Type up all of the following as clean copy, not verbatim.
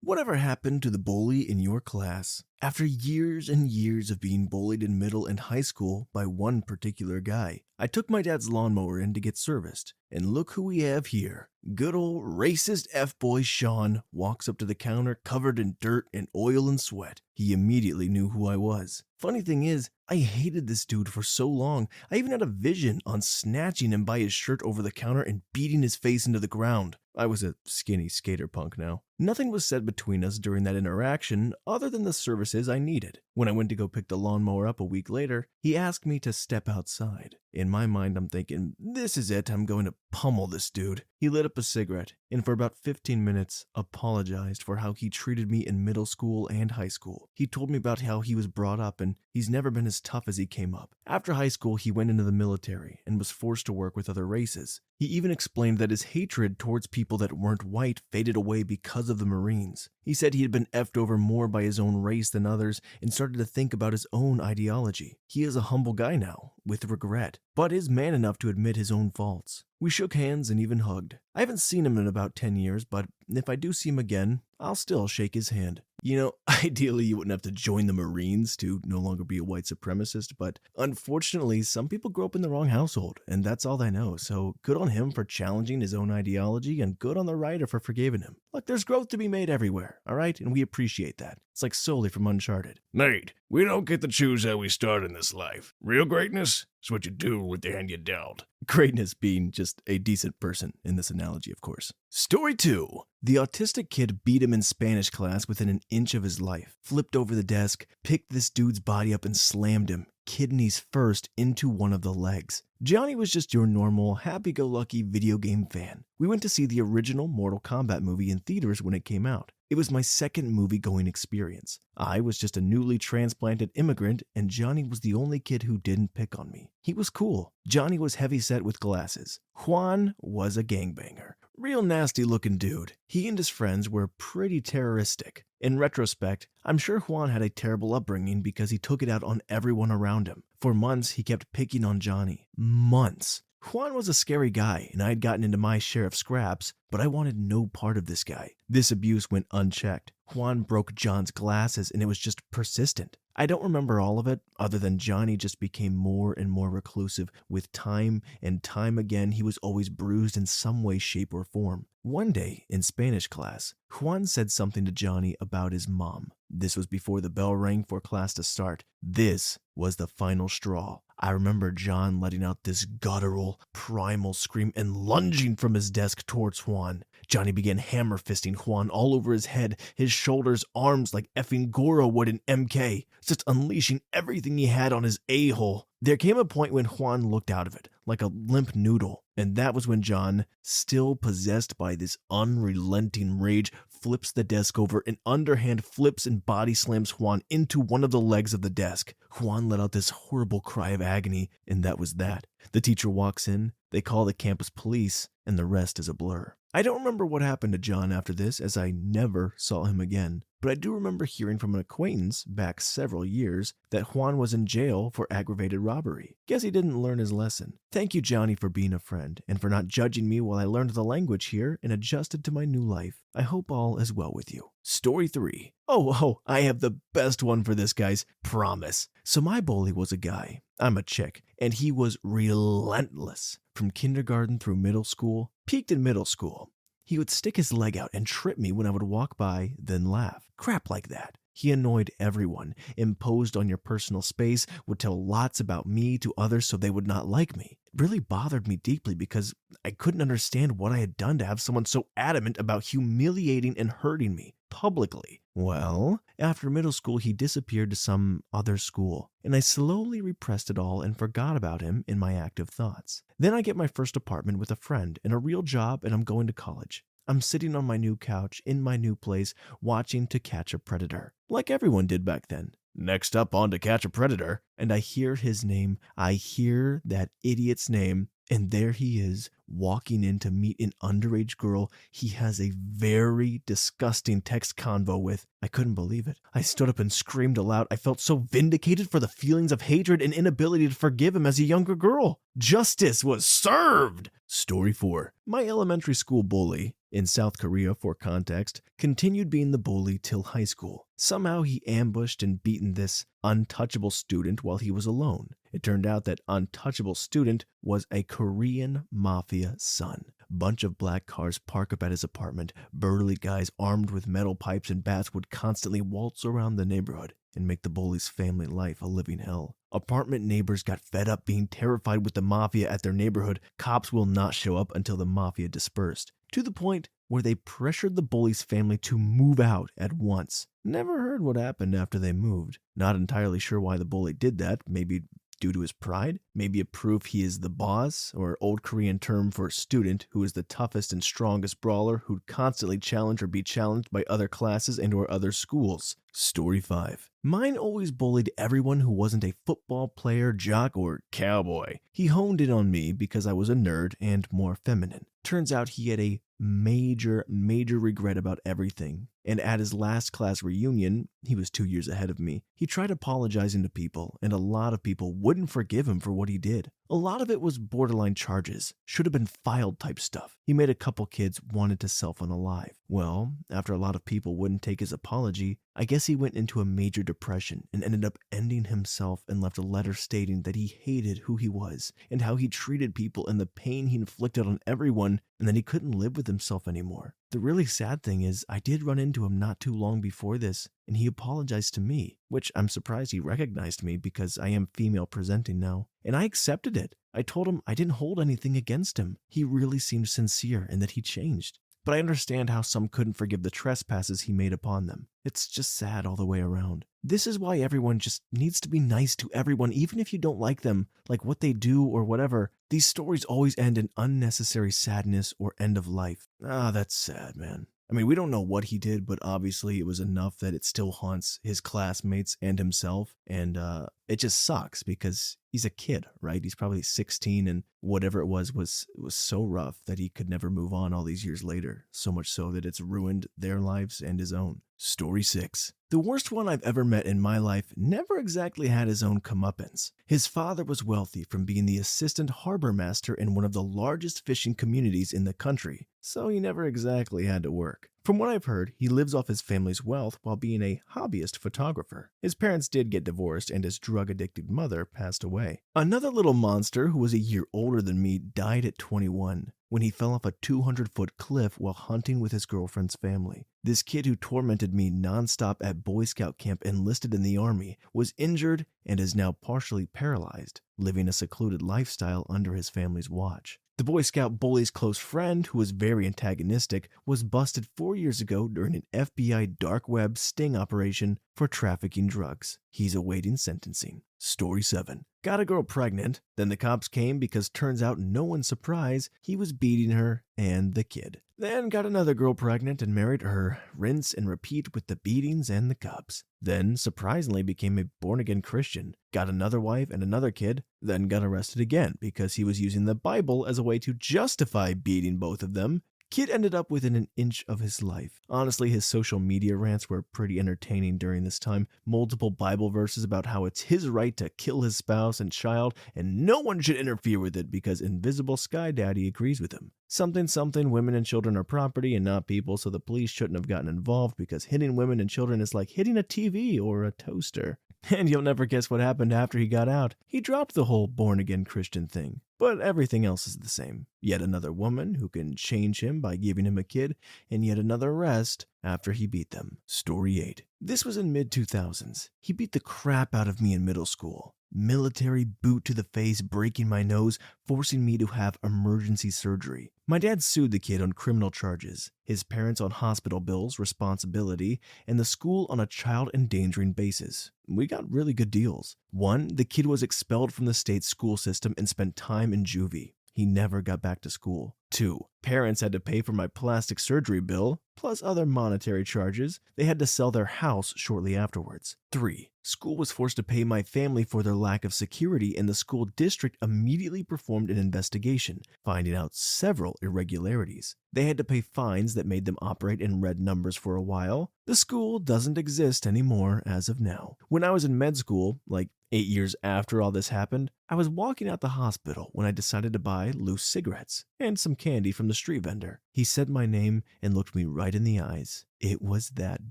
Whatever happened to the bully in your class? After years and years of being bullied in middle and high school by one particular guy, I took my dad's lawnmower in to get serviced. And look who we have here. Good old racist F-boy Sean walks up to the counter covered in dirt and oil and sweat. He immediately knew who I was. Funny thing is, I hated this dude for so long, I even had a vision on snatching him by his shirt over the counter and beating his face into the ground. I was a skinny skater punk now. Nothing was said between us during that interaction other than the services I needed. When I went to go pick the lawnmower up a week later, he asked me to step outside. In my mind, I'm thinking, this is it, I'm going to pummel this dude. He lit up a cigarette, and for about 15 minutes, apologized for how he treated me in middle school and high school. He told me about how he was brought up, and he's never been as tough as he came up. After high school, he went into the military and was forced to work with other races. He even explained that his hatred towards people that weren't white faded away because of the Marines. He said he had been effed over more by his own race than others and started to think about his own ideology. He is a humble guy now, with regret, but is man enough to admit his own faults. We shook hands and even hugged. I haven't seen him in about 10 years, but if I do see him again, I'll still shake his hand. You know, ideally you wouldn't have to join the Marines to no longer be a white supremacist, but unfortunately some people grow up in the wrong household, and that's all I know, so good on him for challenging his own ideology, and good on the writer for forgiving him. Look, there's growth to be made everywhere, alright? And we appreciate that. It's like Sully from Uncharted. Nate, we don't get to choose how we start in this life. Real greatness is what you do with the hand you dealt. Greatness being just a decent person in this analogy, of course. Story 2. The autistic kid beat him in Spanish class within an inch of his life, flipped over the desk, picked this dude's body up and slammed him, kidneys first, into one of the legs. Johnny was just your normal, happy-go-lucky video game fan. We went to see the original Mortal Kombat movie in theaters when it came out. It was my second movie-going experience. I was just a newly transplanted immigrant, and Johnny was the only kid who didn't pick on me. He was cool. Johnny was heavy-set with glasses. Juan was a gangbanger. Real nasty-looking dude. He and his friends were pretty terroristic. In retrospect, I'm sure Juan had a terrible upbringing because he took it out on everyone around him. For months, he kept picking on Johnny. Months. Juan was a scary guy, and I had gotten into my share of scraps, but I wanted no part of this guy. This abuse went unchecked. Juan broke John's glasses, and it was just persistent. I don't remember all of it, other than Johnny just became more and more reclusive. With time and time again, he was always bruised in some way, shape, or form. One day, in Spanish class, Juan said something to Johnny about his mom. This was before the bell rang for class to start. This was the final straw. I remember John letting out this guttural, primal scream and lunging from his desk towards Juan. Johnny began hammer fisting Juan all over his head, his shoulders, arms like effing Goro would in MK, just unleashing everything he had on his a-hole. There came a point when Juan looked out of it, like a limp noodle, and that was when John, still possessed by this unrelenting rage, flips the desk over and underhand flips and body slams Juan into one of the legs of the desk. Juan let out this horrible cry of agony, and that was that. The teacher walks in, they call the campus police, and the rest is a blur. I don't remember what happened to John after this, as I never saw him again. But I do remember hearing from an acquaintance back several years that Juan was in jail for aggravated robbery. Guess he didn't learn his lesson. Thank you, Johnny, for being a friend and for not judging me while I learned the language here and adjusted to my new life. I hope all is well with you. Story 3. Oh, I have the best one for this, guys. Promise. So my bully was a guy. I'm a chick, and he was relentless. From kindergarten through middle school, peaked in middle school. He would stick his leg out and trip me when I would walk by, then laugh. Crap like that. He annoyed everyone, imposed on your personal space, would tell lots about me to others so they would not like me. It really bothered me deeply because I couldn't understand what I had done to have someone so adamant about humiliating and hurting me publicly. Well, after middle school, he disappeared to some other school, and I slowly repressed it all and forgot about him in my active thoughts. Then I get my first apartment with a friend and a real job, and I'm going to college. I'm sitting on my new couch in my new place watching To Catch a Predator, like everyone did back then. Next up on To Catch a Predator, and I hear his name. I hear that idiot's name, and there he is, walking in to meet an underage girl he has a very disgusting text convo with. I couldn't believe it. I stood up and screamed aloud. I felt so vindicated for the feelings of hatred and inability to forgive him as a younger girl. Justice was served! Story 4. My elementary school bully in South Korea, for context, continued being the bully till high school. Somehow he ambushed and beaten this untouchable student while he was alone. It turned out that untouchable student was a Korean Mafia son. Bunch of black cars park up at his apartment. Burly guys armed with metal pipes and bats would constantly waltz around the neighborhood and make the bully's family life a living hell. Apartment neighbors got fed up being terrified with the Mafia at their neighborhood. Cops will not show up until the Mafia dispersed, to the point where they pressured the bully's family to move out at once. Never heard what happened after they moved. Not entirely sure why the bully did that. Maybe due to his pride, maybe a proof he is the boss, or old Korean term for student who is the toughest and strongest brawler who'd constantly challenge or be challenged by other classes and or other schools. Story 5. Mine always bullied everyone who wasn't a football player, jock, or cowboy. He honed in on me because I was a nerd and more feminine. Turns out he had a major regret about everything. And at his last class reunion, he was 2 years ahead of me, he tried apologizing to people, and a lot of people wouldn't forgive him for what he did. A lot of it was borderline charges, should have been filed type stuff. He made a couple kids wanted to self-unalive. Well, after a lot of people wouldn't take his apology, I guess he went into a major depression and ended up ending himself and left a letter stating that he hated who he was and how he treated people and the pain he inflicted on everyone, and that he couldn't live with himself anymore. The really sad thing is I did run into him not too long before this, and he apologized to me, which I'm surprised he recognized me because I am female presenting now, and I accepted it. I told him I didn't hold anything against him. He really seemed sincere and that he changed. But I understand how some couldn't forgive the trespasses he made upon them. It's just sad all the way around. This is why everyone just needs to be nice to everyone, even if you don't like them, like what they do or whatever. These stories always end in unnecessary sadness or end of life. That's sad, man. I mean, we don't know what he did, but obviously it was enough that it still haunts his classmates and himself. And it just sucks because he's a kid, right? He's probably 16, and whatever it was so rough that he could never move on all these years later. So much so that it's ruined their lives and his own. Story 6. The worst one I've ever met in my life never exactly had his own comeuppance. His father was wealthy from being the assistant harbor master in one of the largest fishing communities in the country, so he never exactly had to work. From what I've heard, he lives off his family's wealth while being a hobbyist photographer. His parents did get divorced and his drug-addicted mother passed away. Another little monster who was a year older than me died at 21 when he fell off a 200-foot cliff while hunting with his girlfriend's family. This kid who tormented me nonstop at Boy Scout camp enlisted in the Army, was injured, and is now partially paralyzed, living a secluded lifestyle under his family's watch. The Boy Scout bully's close friend, who was very antagonistic, was busted 4 years ago during an FBI dark web sting operation for trafficking drugs. He's awaiting sentencing. Story 7. Got a girl pregnant, then the cops came because turns out no one's surprise, he was beating her and the kid. Then got another girl pregnant and married her, rinse and repeat with the beatings and the cops. Then surprisingly became a born-again Christian, got another wife and another kid, then got arrested again because he was using the Bible as a way to justify beating both of them. Kid ended up within an inch of his life. Honestly, his social media rants were pretty entertaining during this time. Multiple Bible verses about how it's his right to kill his spouse and child, and no one should interfere with it because Invisible Sky Daddy agrees with him. Something, women and children are property and not people, so the police shouldn't have gotten involved because hitting women and children is like hitting a TV or a toaster. And you'll never guess what happened after he got out. He dropped the whole born-again Christian thing. But everything else is the same. Yet another woman who can change him by giving him a kid, and yet another arrest after he beat them. Story 8. This was in mid-2000s. He beat the crap out of me in middle school. Military boot to the face, breaking my nose, forcing me to have emergency surgery. My dad sued the kid on criminal charges, his parents on hospital bills, responsibility, and the school on a child endangering basis. We got really good deals. 1, the kid was expelled from the state school system and spent time in juvie. He never got back to school. 2, parents had to pay for my plastic surgery bill, plus other monetary charges. They had to sell their house shortly afterwards. 3, school was forced to pay my family for their lack of security, and the school district immediately performed an investigation, finding out several irregularities. They had to pay fines that made them operate in red numbers for a while. The school doesn't exist anymore as of now. When I was in med school, like 8 years after all this happened, I was walking out the hospital when I decided to buy loose cigarettes. and some candy from the street vendor. He said my name and looked me right in the eyes. It was that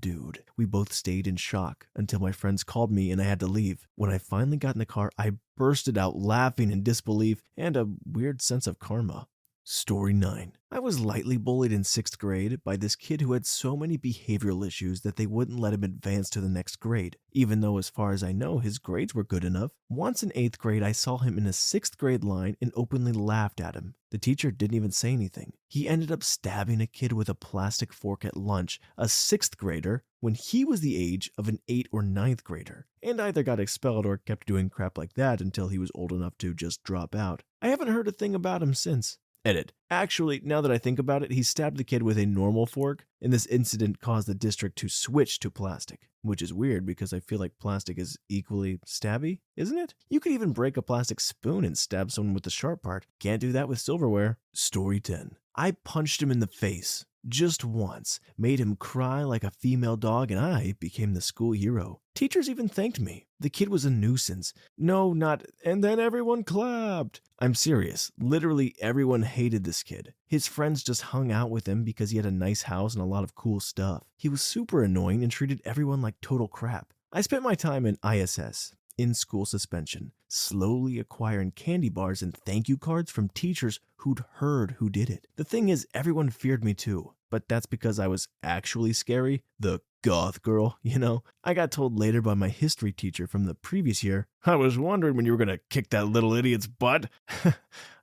dude. We both stayed in shock until my friends called me and I had to leave. When I finally got in the car, I bursted out laughing in disbelief and a weird sense of karma. Story 9. I was lightly bullied in 6th grade by this kid who had so many behavioral issues that they wouldn't let him advance to the next grade, even though as far as I know his grades were good enough. Once in 8th grade I saw him in a 6th grade line and openly laughed at him. The teacher didn't even say anything. He ended up stabbing a kid with a plastic fork at lunch, a 6th grader, when he was the age of an 8th or 9th grader, and either got expelled or kept doing crap like that until he was old enough to just drop out. I haven't heard a thing about him since. Edit. Actually, now that I think about it, he stabbed the kid with a normal fork, and this incident caused the district to switch to plastic, which is weird because I feel like plastic is equally stabby, isn't it? You could even break a plastic spoon and stab someone with the sharp part. Can't do that with silverware. Story 10. I punched him in the face. Just once, made him cry like a female dog, and I became the school hero. Teachers even thanked me. The kid was a nuisance. No, not, and then everyone clapped. I'm serious. Literally everyone hated this kid. His friends just hung out with him because he had a nice house and a lot of cool stuff. He was super annoying and treated everyone like total crap. I spent my time in ISS, in-school suspension, slowly acquiring candy bars and thank you cards from teachers who'd heard who did it. The thing is, everyone feared me too, but that's because I was actually scary. The goth girl, you know? I got told later by my history teacher from the previous year, I was wondering when you were gonna kick that little idiot's butt.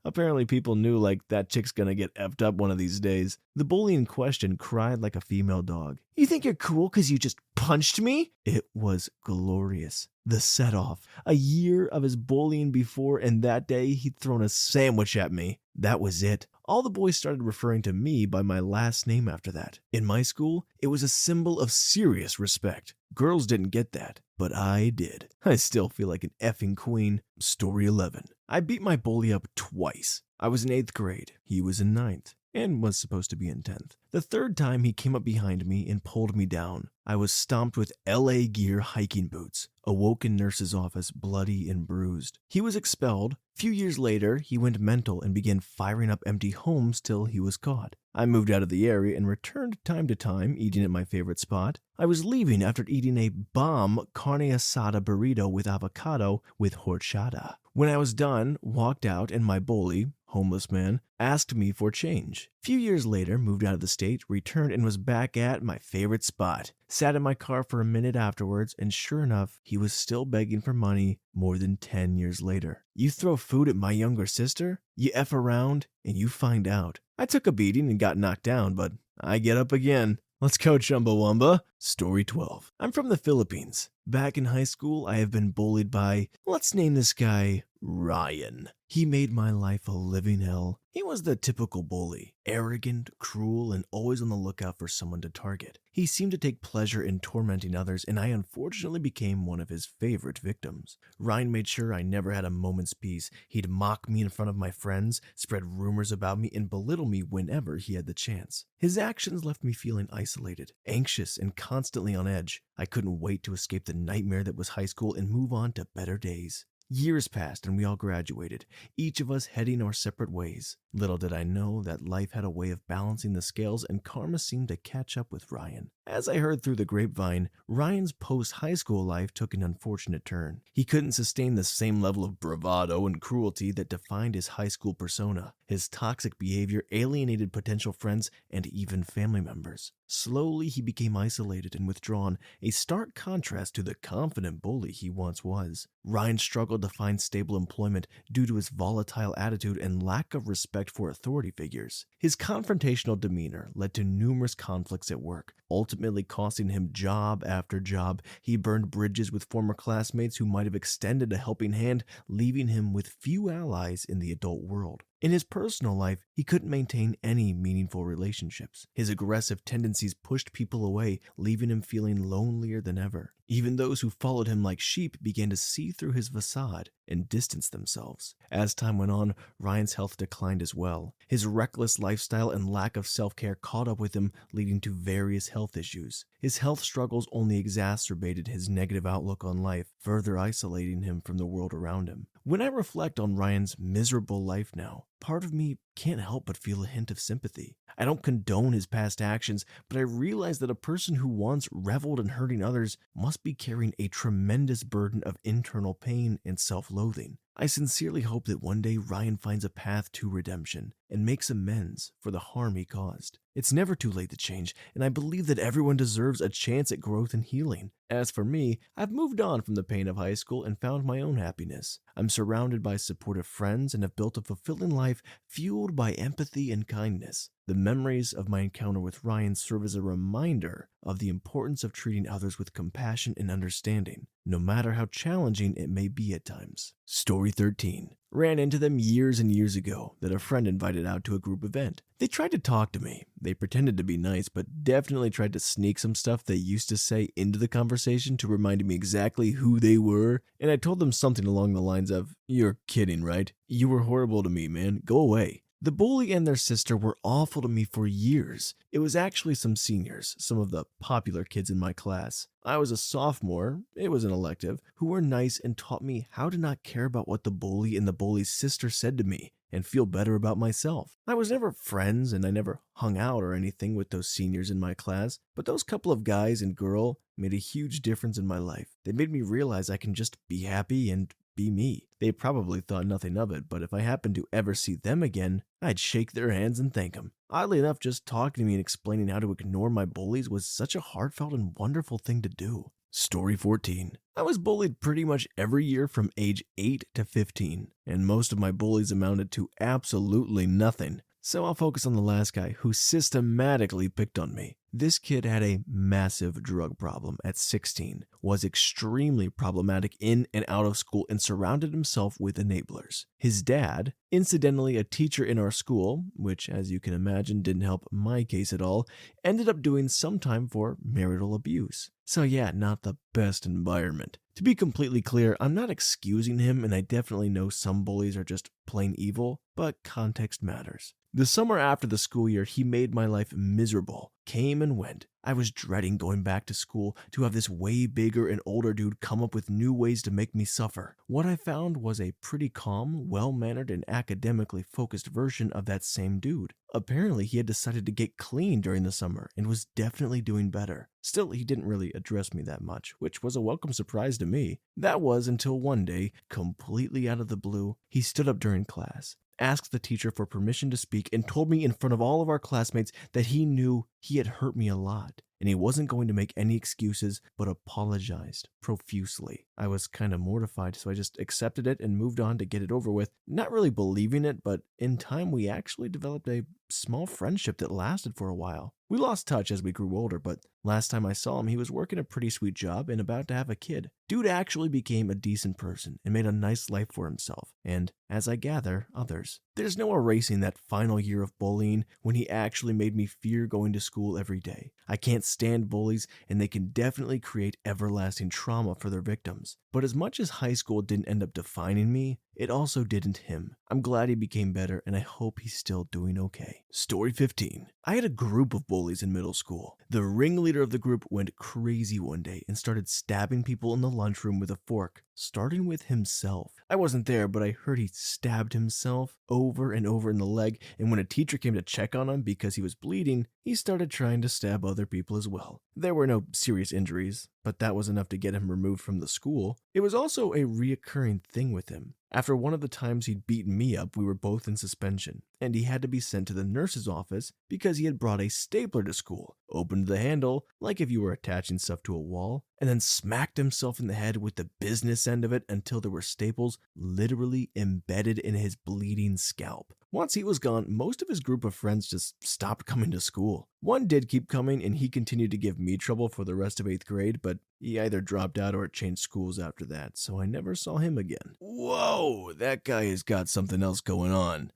Apparently people knew like that chick's gonna get effed up one of these days. The bully in question cried like a female dog. You think you're cool because you just punched me? It was glorious. The set-off. A year of his bullying before, and that day he'd thrown a sandwich at me. That was it. All the boys started referring to me by my last name after that. In my school, it was a symbol of serious respect. Girls didn't get that, but I did. I still feel like an effing queen. Story 11. I beat my bully up twice. I was in 8th grade. He was in 9th. And was supposed to be in 10th. The third time he came up behind me and pulled me down. I was stomped with LA Gear hiking boots, awoke in nurse's office bloody and bruised. He was expelled. Few years later, he went mental and began firing up empty homes till he was caught. I moved out of the area and returned time to time, eating at my favorite spot. I was leaving after eating a bomb carne asada burrito with avocado with horchata. When I was done, walked out, and my bully, homeless man, asked me for change. Few years later, moved out of the state, returned, and was back at my favorite spot. Sat in my car for a minute afterwards, and sure enough, he was still begging for money more than 10 years later. You throw food at my younger sister? You F around, and you find out. I took a beating and got knocked down, but I get up again. Let's go, Chumbawamba. Story 12. I'm from the Philippines. Back in high school, I have been bullied by, let's name this guy Ryan. He made my life a living hell. He was the typical bully, arrogant, cruel, and always on the lookout for someone to target. He seemed to take pleasure in tormenting others, and I unfortunately became one of his favorite victims. Ryan made sure I never had a moment's peace. He'd mock me in front of my friends, spread rumors about me, and belittle me whenever he had the chance. His actions left me feeling isolated, anxious, and constantly on edge. I couldn't wait to escape the nightmare that was high school and move on to better days. Years passed and we all graduated, each of us heading our separate ways. Little did I know that life had a way of balancing the scales, and karma seemed to catch up with Ryan. As I heard through the grapevine, Ryan's post-high school life took an unfortunate turn. He couldn't sustain the same level of bravado and cruelty that defined his high school persona. His toxic behavior alienated potential friends and even family members. Slowly, he became isolated and withdrawn, a stark contrast to the confident bully he once was. Ryan struggled to find stable employment due to his volatile attitude and lack of respect for authority figures. His confrontational demeanor led to numerous conflicts at work, ultimately costing him job after job. He burned bridges with former classmates who might have extended a helping hand, leaving him with few allies in the adult world. In his personal life, he couldn't maintain any meaningful relationships. His aggressive tendencies pushed people away, leaving him feeling lonelier than ever. Even those who followed him like sheep began to see through his facade and distance themselves. As time went on, Ryan's health declined as well. His reckless lifestyle and lack of self-care caught up with him, leading to various health issues. His health struggles only exacerbated his negative outlook on life, further isolating him from the world around him. When I reflect on Ryan's miserable life now, part of me can't help but feel a hint of sympathy. I don't condone his past actions, but I realize that a person who once reveled in hurting others must be carrying a tremendous burden of internal pain and self-loathing. I sincerely hope that one day Ryan finds a path to redemption and makes amends for the harm he caused. It's never too late to change, and I believe that everyone deserves a chance at growth and healing. As for me, I've moved on from the pain of high school and found my own happiness. I'm surrounded by supportive friends and have built a fulfilling life fueled by empathy and kindness. The memories of my encounter with Ryan serve as a reminder of the importance of treating others with compassion and understanding, no matter how challenging it may be at times. Story 13. Ran into them years and years ago that a friend invited out to a group event. They tried to talk to me. They pretended to be nice, but definitely tried to sneak some stuff they used to say into the conversation to remind me exactly who they were, and I told them something along the lines of, "You're kidding, right? You were horrible to me, man. Go away." The bully and their sister were awful to me for years. It was actually some seniors, some of the popular kids in my class. I was a sophomore, it was an elective, who were nice and taught me how to not care about what the bully and the bully's sister said to me and feel better about myself. I was never friends and I never hung out or anything with those seniors in my class, but those couple of guys and girl made a huge difference in my life. They made me realize I can just be happy and be me. They probably thought nothing of it, but if I happened to ever see them again, I'd shake their hands and thank them. Oddly enough, just talking to me and explaining how to ignore my bullies was such a heartfelt and wonderful thing to do. Story 14. I was bullied pretty much every year from age 8 to 15, and most of my bullies amounted to absolutely nothing. So I'll focus on the last guy who systematically picked on me. This kid had a massive drug problem at 16, was extremely problematic in and out of school, and surrounded himself with enablers. His dad, incidentally a teacher in our school, which as you can imagine didn't help my case at all, ended up doing some time for marital abuse. So yeah, not the best environment. To be completely clear, I'm not excusing him, and I definitely know some bullies are just plain evil, but context matters. The summer after the school year, he made my life miserable, came and went. I was dreading going back to school to have this way bigger and older dude come up with new ways to make me suffer. What I found was a pretty calm, well-mannered, and academically focused version of that same dude. Apparently, he had decided to get clean during the summer and was definitely doing better. Still, he didn't really address me that much, which was a welcome surprise to me. That was until one day, completely out of the blue, he stood up during class, asked the teacher for permission to speak, and told me in front of all of our classmates that he knew he had hurt me a lot, and he wasn't going to make any excuses, but apologized profusely. I was kind of mortified, so I just accepted it and moved on to get it over with, not really believing it, but in time we actually developed a small friendship that lasted for a while. We lost touch as we grew older, but last time I saw him, he was working a pretty sweet job and about to have a kid. Dude actually became a decent person and made a nice life for himself, and, as I gather, others. There's no erasing that final year of bullying when he actually made me fear going to school every day. I can't stand bullies, and they can definitely create everlasting trauma for their victims. But as much as high school didn't end up defining me, it also didn't him. I'm glad he became better, and I hope he's still doing okay. Story 15. I had a group of bullies in middle school. The ringleader of the group went crazy one day and started stabbing people in the lunchroom with a fork, starting with himself. I wasn't there, but I heard he stabbed himself over and over in the leg, and when a teacher came to check on him because he was bleeding, he started trying to stab other people as well. There were no serious injuries, but that was enough to get him removed from the school. It was also a reoccurring thing with him. After one of the times he'd beaten me up, we were both in suspension, and he had to be sent to the nurse's office because he had brought a stapler to school, opened the handle, like if you were attaching stuff to a wall, and then smacked himself in the head with the business end of it until there were staples literally embedded in his bleeding scalp. Once he was gone, most of his group of friends just stopped coming to school. One did keep coming, and he continued to give me trouble for the rest of 8th grade, but he either dropped out or changed schools after that, so I never saw him again. Whoa, that guy has got something else going on.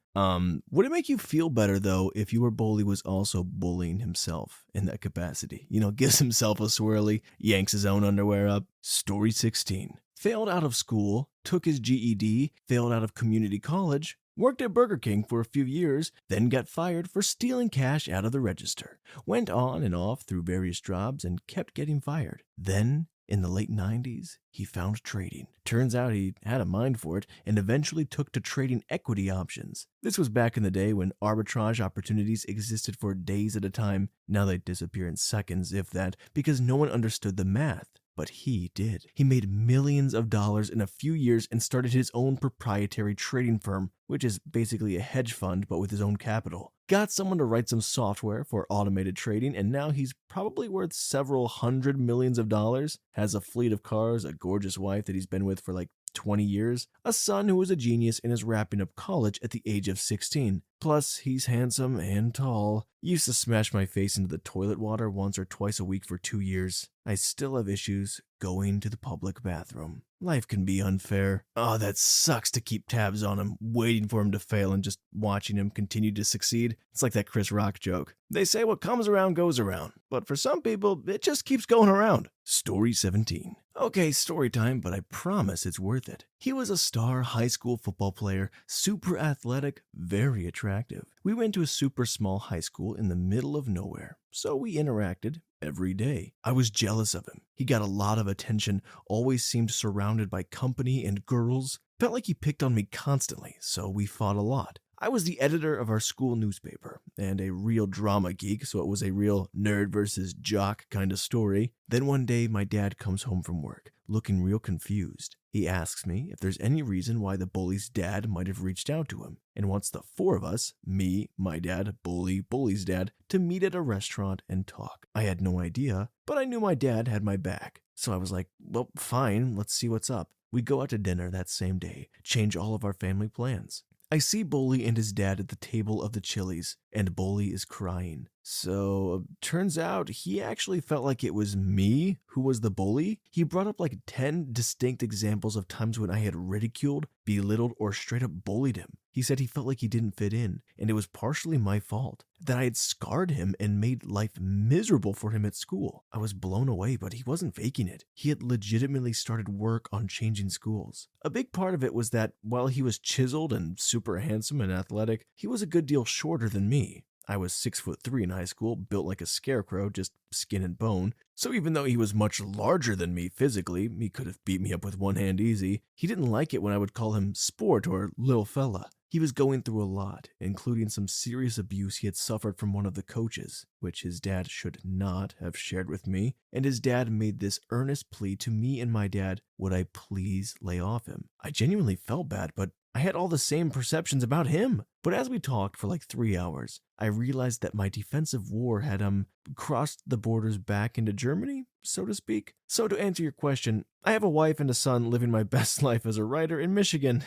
Would it make you feel better, though, if your bully was also bullying himself in that capacity? Gives himself a swirly, yanks his own underwear up. Story 16. Failed out of school, took his GED, failed out of community college, worked at Burger King for a few years, then got fired for stealing cash out of the register. Went on and off through various jobs and kept getting fired. Then, in the late 90s, he found trading. Turns out he had a mind for it and eventually took to trading equity options. This was back in the day when arbitrage opportunities existed for days at a time. Now they disappear in seconds, if that, because no one understood the math. But he did. He made millions of dollars in a few years and started his own proprietary trading firm, which is basically a hedge fund but with his own capital. Got someone to write some software for automated trading, and now he's probably worth several hundred millions of dollars, has a fleet of cars, a gorgeous wife that he's been with for like 20 years, a son who is a genius and is wrapping up college at the age of 16. Plus, he's handsome and tall. Used to smash my face into the toilet water once or twice a week for 2 years. I still have issues going to the public bathroom. Life can be unfair. Oh, that sucks to keep tabs on him, waiting for him to fail and just watching him continue to succeed. It's like that Chris Rock joke. They say what comes around goes around, but for some people, it just keeps going around. Story 17. Okay, story time, but I promise it's worth it. He was a star high school football player, super athletic, very attractive. We went to a super small high school in the middle of nowhere, so we interacted every day. I was jealous of him. He got a lot of attention, always seemed surrounded by company and girls. Felt like he picked on me constantly, so we fought a lot. I was the editor of our school newspaper and a real drama geek, so it was a real nerd versus jock kind of story. Then one day, my dad comes home from work, looking real confused. He asks me if there's any reason why the bully's dad might have reached out to him and wants the four of us, me, my dad, bully's dad, to meet at a restaurant and talk. I had no idea, but I knew my dad had my back. So I was like, well, fine, let's see what's up. We go out to dinner that same day, change all of our family plans. I see Bully and his dad at the table of the Chili's, and Bully is crying. So, turns out he actually felt like it was me who was the bully. He brought up like 10 distinct examples of times when I had ridiculed, belittled, or straight up bullied him. He said he felt like he didn't fit in, and it was partially my fault, that I had scarred him and made life miserable for him at school. I was blown away, but he wasn't faking it. He had legitimately started work on changing schools. A big part of it was that while he was chiseled and super handsome and athletic, he was a good deal shorter than me. I was 6'3" in high school, built like a scarecrow, just skin and bone. So even though he was much larger than me physically, he could have beat me up with one hand easy, he didn't like it when I would call him sport or lil fella. He was going through a lot, including some serious abuse he had suffered from one of the coaches, which his dad should not have shared with me, and his dad made this earnest plea to me and my dad, would I please lay off him? I genuinely felt bad, but I had all the same perceptions about him. But as we talked for like 3 hours, I realized that my defensive war had crossed the borders back into Germany, so to speak. So to answer your question, I have a wife and a son living my best life as a writer in Michigan.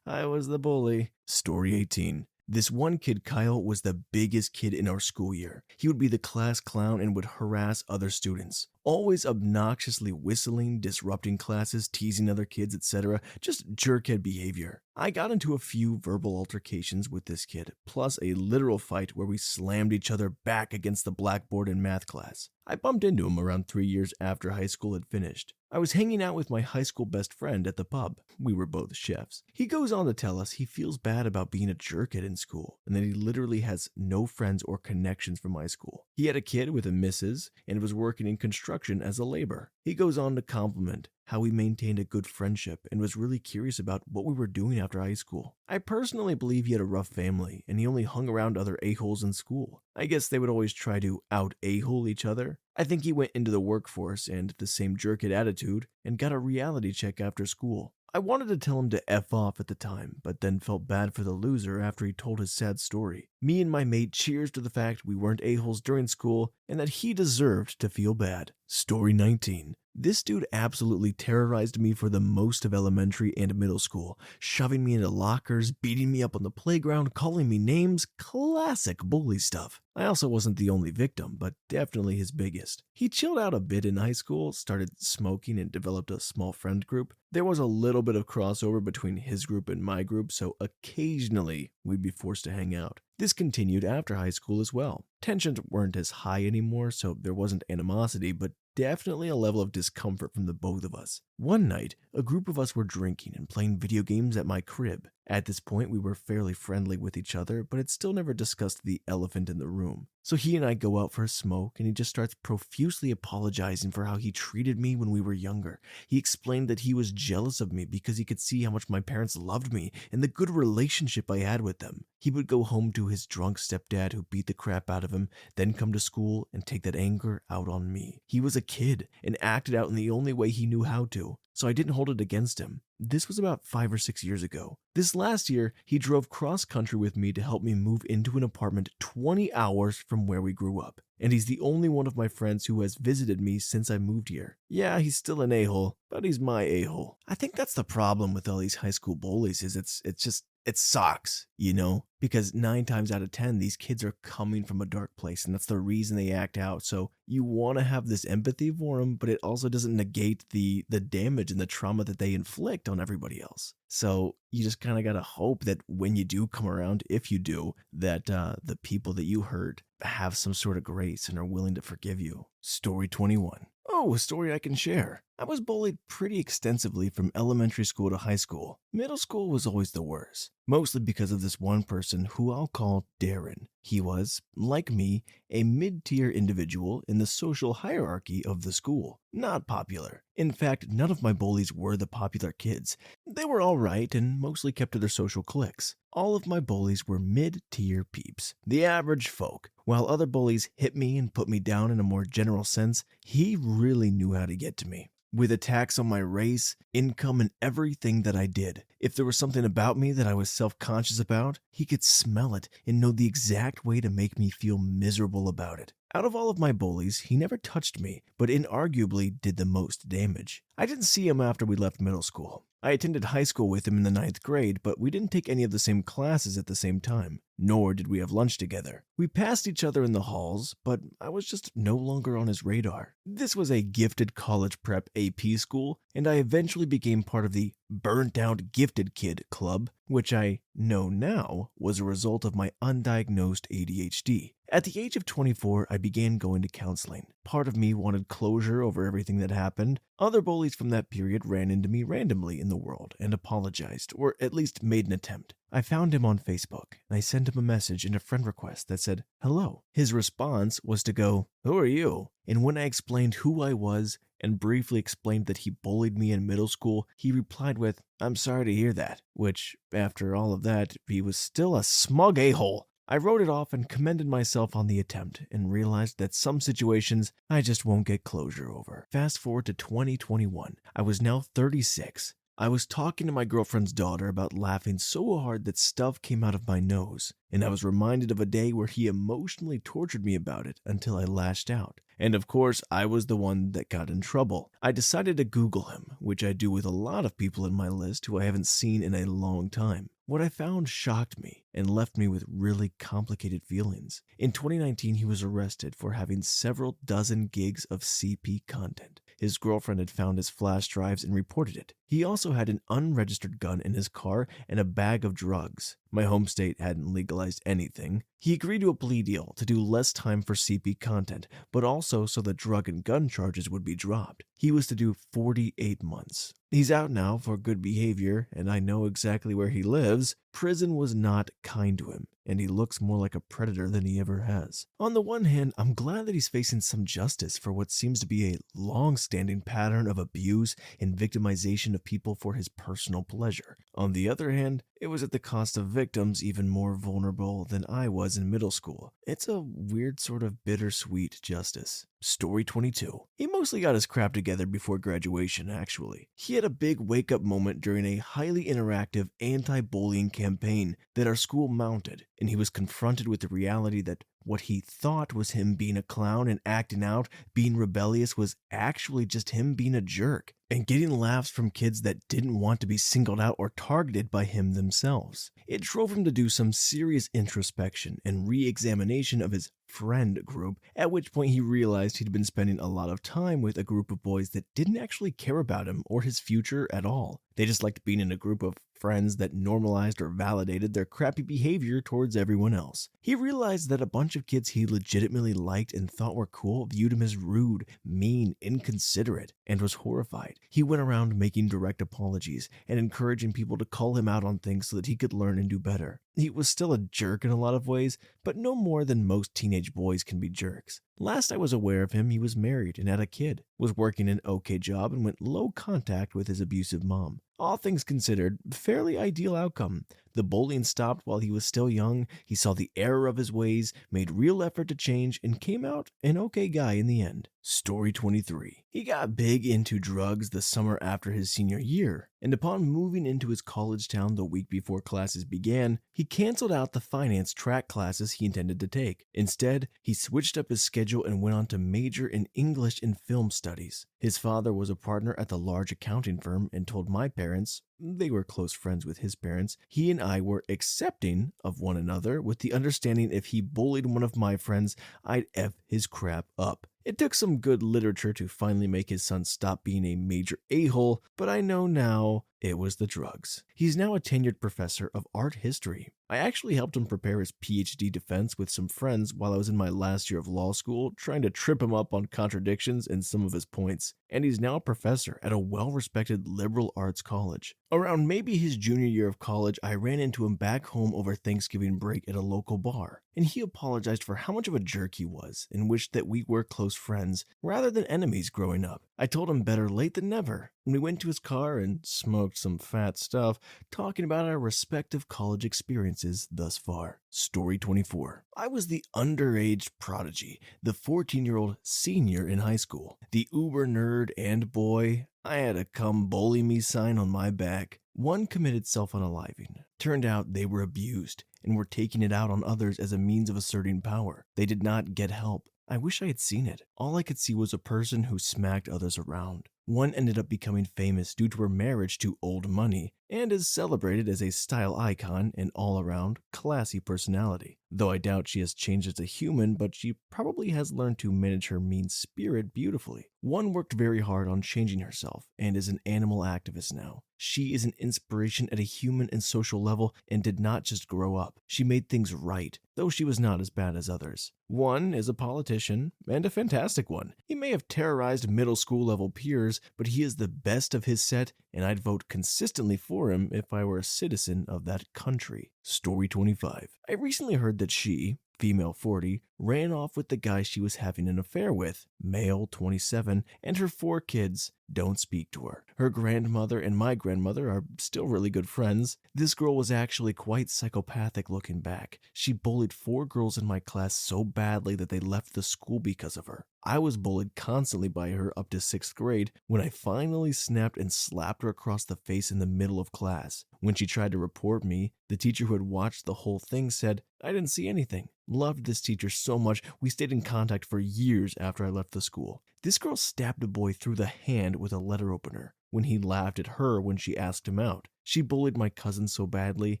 I was the bully. Story 18. This one kid, Kyle, was the biggest kid in our school year. He would be the class clown and would harass other students. Always obnoxiously whistling, disrupting classes, teasing other kids, etc. Just jerkhead behavior. I got into a few verbal altercations with this kid, plus a literal fight where we slammed each other back against the blackboard in math class. I bumped into him around 3 years after high school had finished. I was hanging out with my high school best friend at the pub. We were both chefs. He goes on to tell us he feels bad about being a jerkhead in school, and that he literally has no friends or connections from high school. He had a kid with a missus and was working in construction as a laborer. He goes on to compliment how we maintained a good friendship and was really curious about what we were doing after high school. I personally believe he had a rough family and he only hung around other a-holes in school. I guess they would always try to out-a-hole each other. I think he went into the workforce and the same jerkhead attitude and got a reality check after school. I wanted to tell him to F off at the time, but then felt bad for the loser after he told his sad story. Me and my mate cheers to the fact we weren't a-holes during school and that he deserved to feel bad. Story 19. This dude absolutely terrorized me for the most of elementary and middle school, shoving me into lockers, beating me up on the playground, calling me names, classic bully stuff. I also wasn't the only victim, but definitely his biggest. He chilled out a bit in high school, started smoking, and developed a small friend group. There was a little bit of crossover between his group and my group, so occasionally we'd be forced to hang out. This continued after high school as well. Tensions weren't as high anymore, so there wasn't animosity, but definitely a level of discomfort from the both of us. One night, a group of us were drinking and playing video games at my crib. At this point, we were fairly friendly with each other, but had still never discussed the elephant in the room. So he and I go out for a smoke, and he just starts profusely apologizing for how he treated me when we were younger. He explained that he was jealous of me because he could see how much my parents loved me and the good relationship I had with them. He would go home to his drunk stepdad who beat the crap out of him, then come to school and take that anger out on me. He was a kid and acted out in the only way he knew how to, so I didn't hold it against him. This was about 5 or 6 years ago. This last year, he drove cross country with me to help me move into an apartment 20 hours from where we grew up. And he's the only one of my friends who has visited me since I moved here. Yeah, he's still an a-hole, but he's my a-hole. I think that's the problem with all these high school bullies is it sucks, you know? Because 9 times out of 10, these kids are coming from a dark place, and that's the reason they act out. So you want to have this empathy for them, but it also doesn't negate the damage and the trauma that they inflict on everybody else. So you just kind of got to hope that when you do come around, if you do, that the people that you hurt have some sort of grace and are willing to forgive you. Story 21. Oh, a story I can share. I was bullied pretty extensively from elementary school to high school. Middle school was always the worst, mostly because of this one person who I'll call Darren. He was, like me, a mid-tier individual in the social hierarchy of the school. Not popular. In fact, none of my bullies were the popular kids. They were all right and mostly kept to their social cliques. All of my bullies were mid-tier peeps, the average folk. While other bullies hit me and put me down in a more general sense, he really knew how to get to me. With attacks on my race, income, and everything that I did. If there was something about me that I was self-conscious about, he could smell it and know the exact way to make me feel miserable about it. Out of all of my bullies, he never touched me, but inarguably did the most damage. I didn't see him after we left middle school. I attended high school with him in the 9th grade, but we didn't take any of the same classes at the same time, nor did we have lunch together. We passed each other in the halls, but I was just no longer on his radar. This was a gifted college prep AP school, and I eventually became part of the Burnt Out Gifted Kid Club, which I know now was a result of my undiagnosed ADHD. At the age of 24, I began going to counseling. Part of me wanted closure over everything that happened. Other bullies from that period ran into me randomly in the world and apologized, or at least made an attempt. I found him on Facebook, and I sent him a message and a friend request that said, "Hello." His response was to go, "Who are you?" And when I explained who I was and briefly explained that he bullied me in middle school, he replied with, "I'm sorry to hear that," which, after all of that, he was still a smug a-hole. I wrote it off and commended myself on the attempt and realized that some situations I just won't get closure over. Fast forward to 2021. I was now 36. I was talking to my girlfriend's daughter about laughing so hard that stuff came out of my nose, and I was reminded of a day where he emotionally tortured me about it until I lashed out. And of course, I was the one that got in trouble. I decided to Google him, which I do with a lot of people in my list who I haven't seen in a long time. What I found shocked me and left me with really complicated feelings. In 2019, he was arrested for having several dozen gigs of CP content. His girlfriend had found his flash drives and reported it. He also had an unregistered gun in his car and a bag of drugs. My home state hadn't legalized anything. He agreed to a plea deal to do less time for CP content, but also so the drug and gun charges would be dropped. He was to do 48 months. He's out now for good behavior, and I know exactly where he lives. Prison was not kind to him, and he looks more like a predator than he ever has. On the one hand, I'm glad that he's facing some justice for what seems to be a long-standing pattern of abuse and victimization of people for his personal pleasure. On the other hand, it was at the cost of victims even more vulnerable than I was in middle school. It's a weird sort of bittersweet justice. Story 22. He mostly got his crap together before graduation, actually. He had a big wake-up moment during a highly interactive anti-bullying campaign that our school mounted, and he was confronted with the reality that What he thought was him being a clown and acting out, being rebellious, was actually just him being a jerk and getting laughs from kids that didn't want to be singled out or targeted by him themselves. It drove him to do some serious introspection and re-examination of his friend group, at which point he realized he'd been spending a lot of time with a group of boys that didn't actually care about him or his future at all. They just liked being in a group of friends that normalized or validated their crappy behavior towards everyone else. He realized that a bunch of kids he legitimately liked and thought were cool viewed him as rude, mean, inconsiderate, and was horrified. He went around making direct apologies and encouraging people to call him out on things so that he could learn and do better. He was still a jerk in a lot of ways, but no more than most teenage boys can be jerks. Last I was aware of him, he was married and had a kid, was working an okay job, and went low contact with his abusive mom. All things considered, fairly ideal outcome. The bullying stopped while he was still young, he saw the error of his ways, made real effort to change, and came out an okay guy in the end. Story 23. He got big into drugs the summer after his senior year, and upon moving into his college town the week before classes began, he canceled out the finance track classes he intended to take. Instead, he switched up his schedule and went on to major in English and film studies. His father was a partner at the large accounting firm and told my parents, they were close friends with his parents, he and I were accepting of one another with the understanding if he bullied one of my friends, I'd F his crap up. It took some good literature to finally make his son stop being a major a-hole, but I know now it was the drugs. He's now a tenured professor of art history. I actually helped him prepare his PhD defense with some friends while I was in my last year of law school, trying to trip him up on contradictions in some of his points, and he's now a professor at a well-respected liberal arts college. Around maybe his junior year of college, I ran into him back home over Thanksgiving break at a local bar, and he apologized for how much of a jerk he was and wished that we were close friends rather than enemies growing up. I told him better late than never, and we went to his car and smoked some fat stuff, talking about our respective college experiences thus far. Story 24. I was the underage prodigy, the 14-year-old senior in high school, the uber nerd, and boy, I had a come bully me sign on my back. One committed self-unaliving. Turned out they were abused and were taking it out on others as a means of asserting power. They did not get help. I wish I had seen it. All I could see was a person who smacked others around. One ended up becoming famous due to her marriage to old money and is celebrated as a style icon and all-around classy personality. Though I doubt she has changed as a human, but she probably has learned to manage her mean spirit beautifully. One worked very hard on changing herself and is an animal activist now. She is an inspiration at a human and social level and did not just grow up. She made things right, though she was not as bad as others. One is a politician, and a fantastic one. He may have terrorized middle school level peers, but he is the best of his set, and I'd vote consistently for him if I were a citizen of that country. Story 25. I recently heard that she, female 40, ran off with the guy she was having an affair with, male 27, and her 4 kids don't speak to her. Her grandmother and my grandmother are still really good friends. This girl was actually quite psychopathic looking back. She bullied 4 girls in my class so badly that they left the school because of her. I was bullied constantly by her up to 6th grade when I finally snapped and slapped her across the face in the middle of class. When she tried to report me, the teacher who had watched the whole thing said, I didn't see anything. Loved this teacher so much, we stayed in contact for years after I left the school. This girl stabbed a boy through the hand with a letter opener when he laughed at her when she asked him out. She bullied my cousin so badly,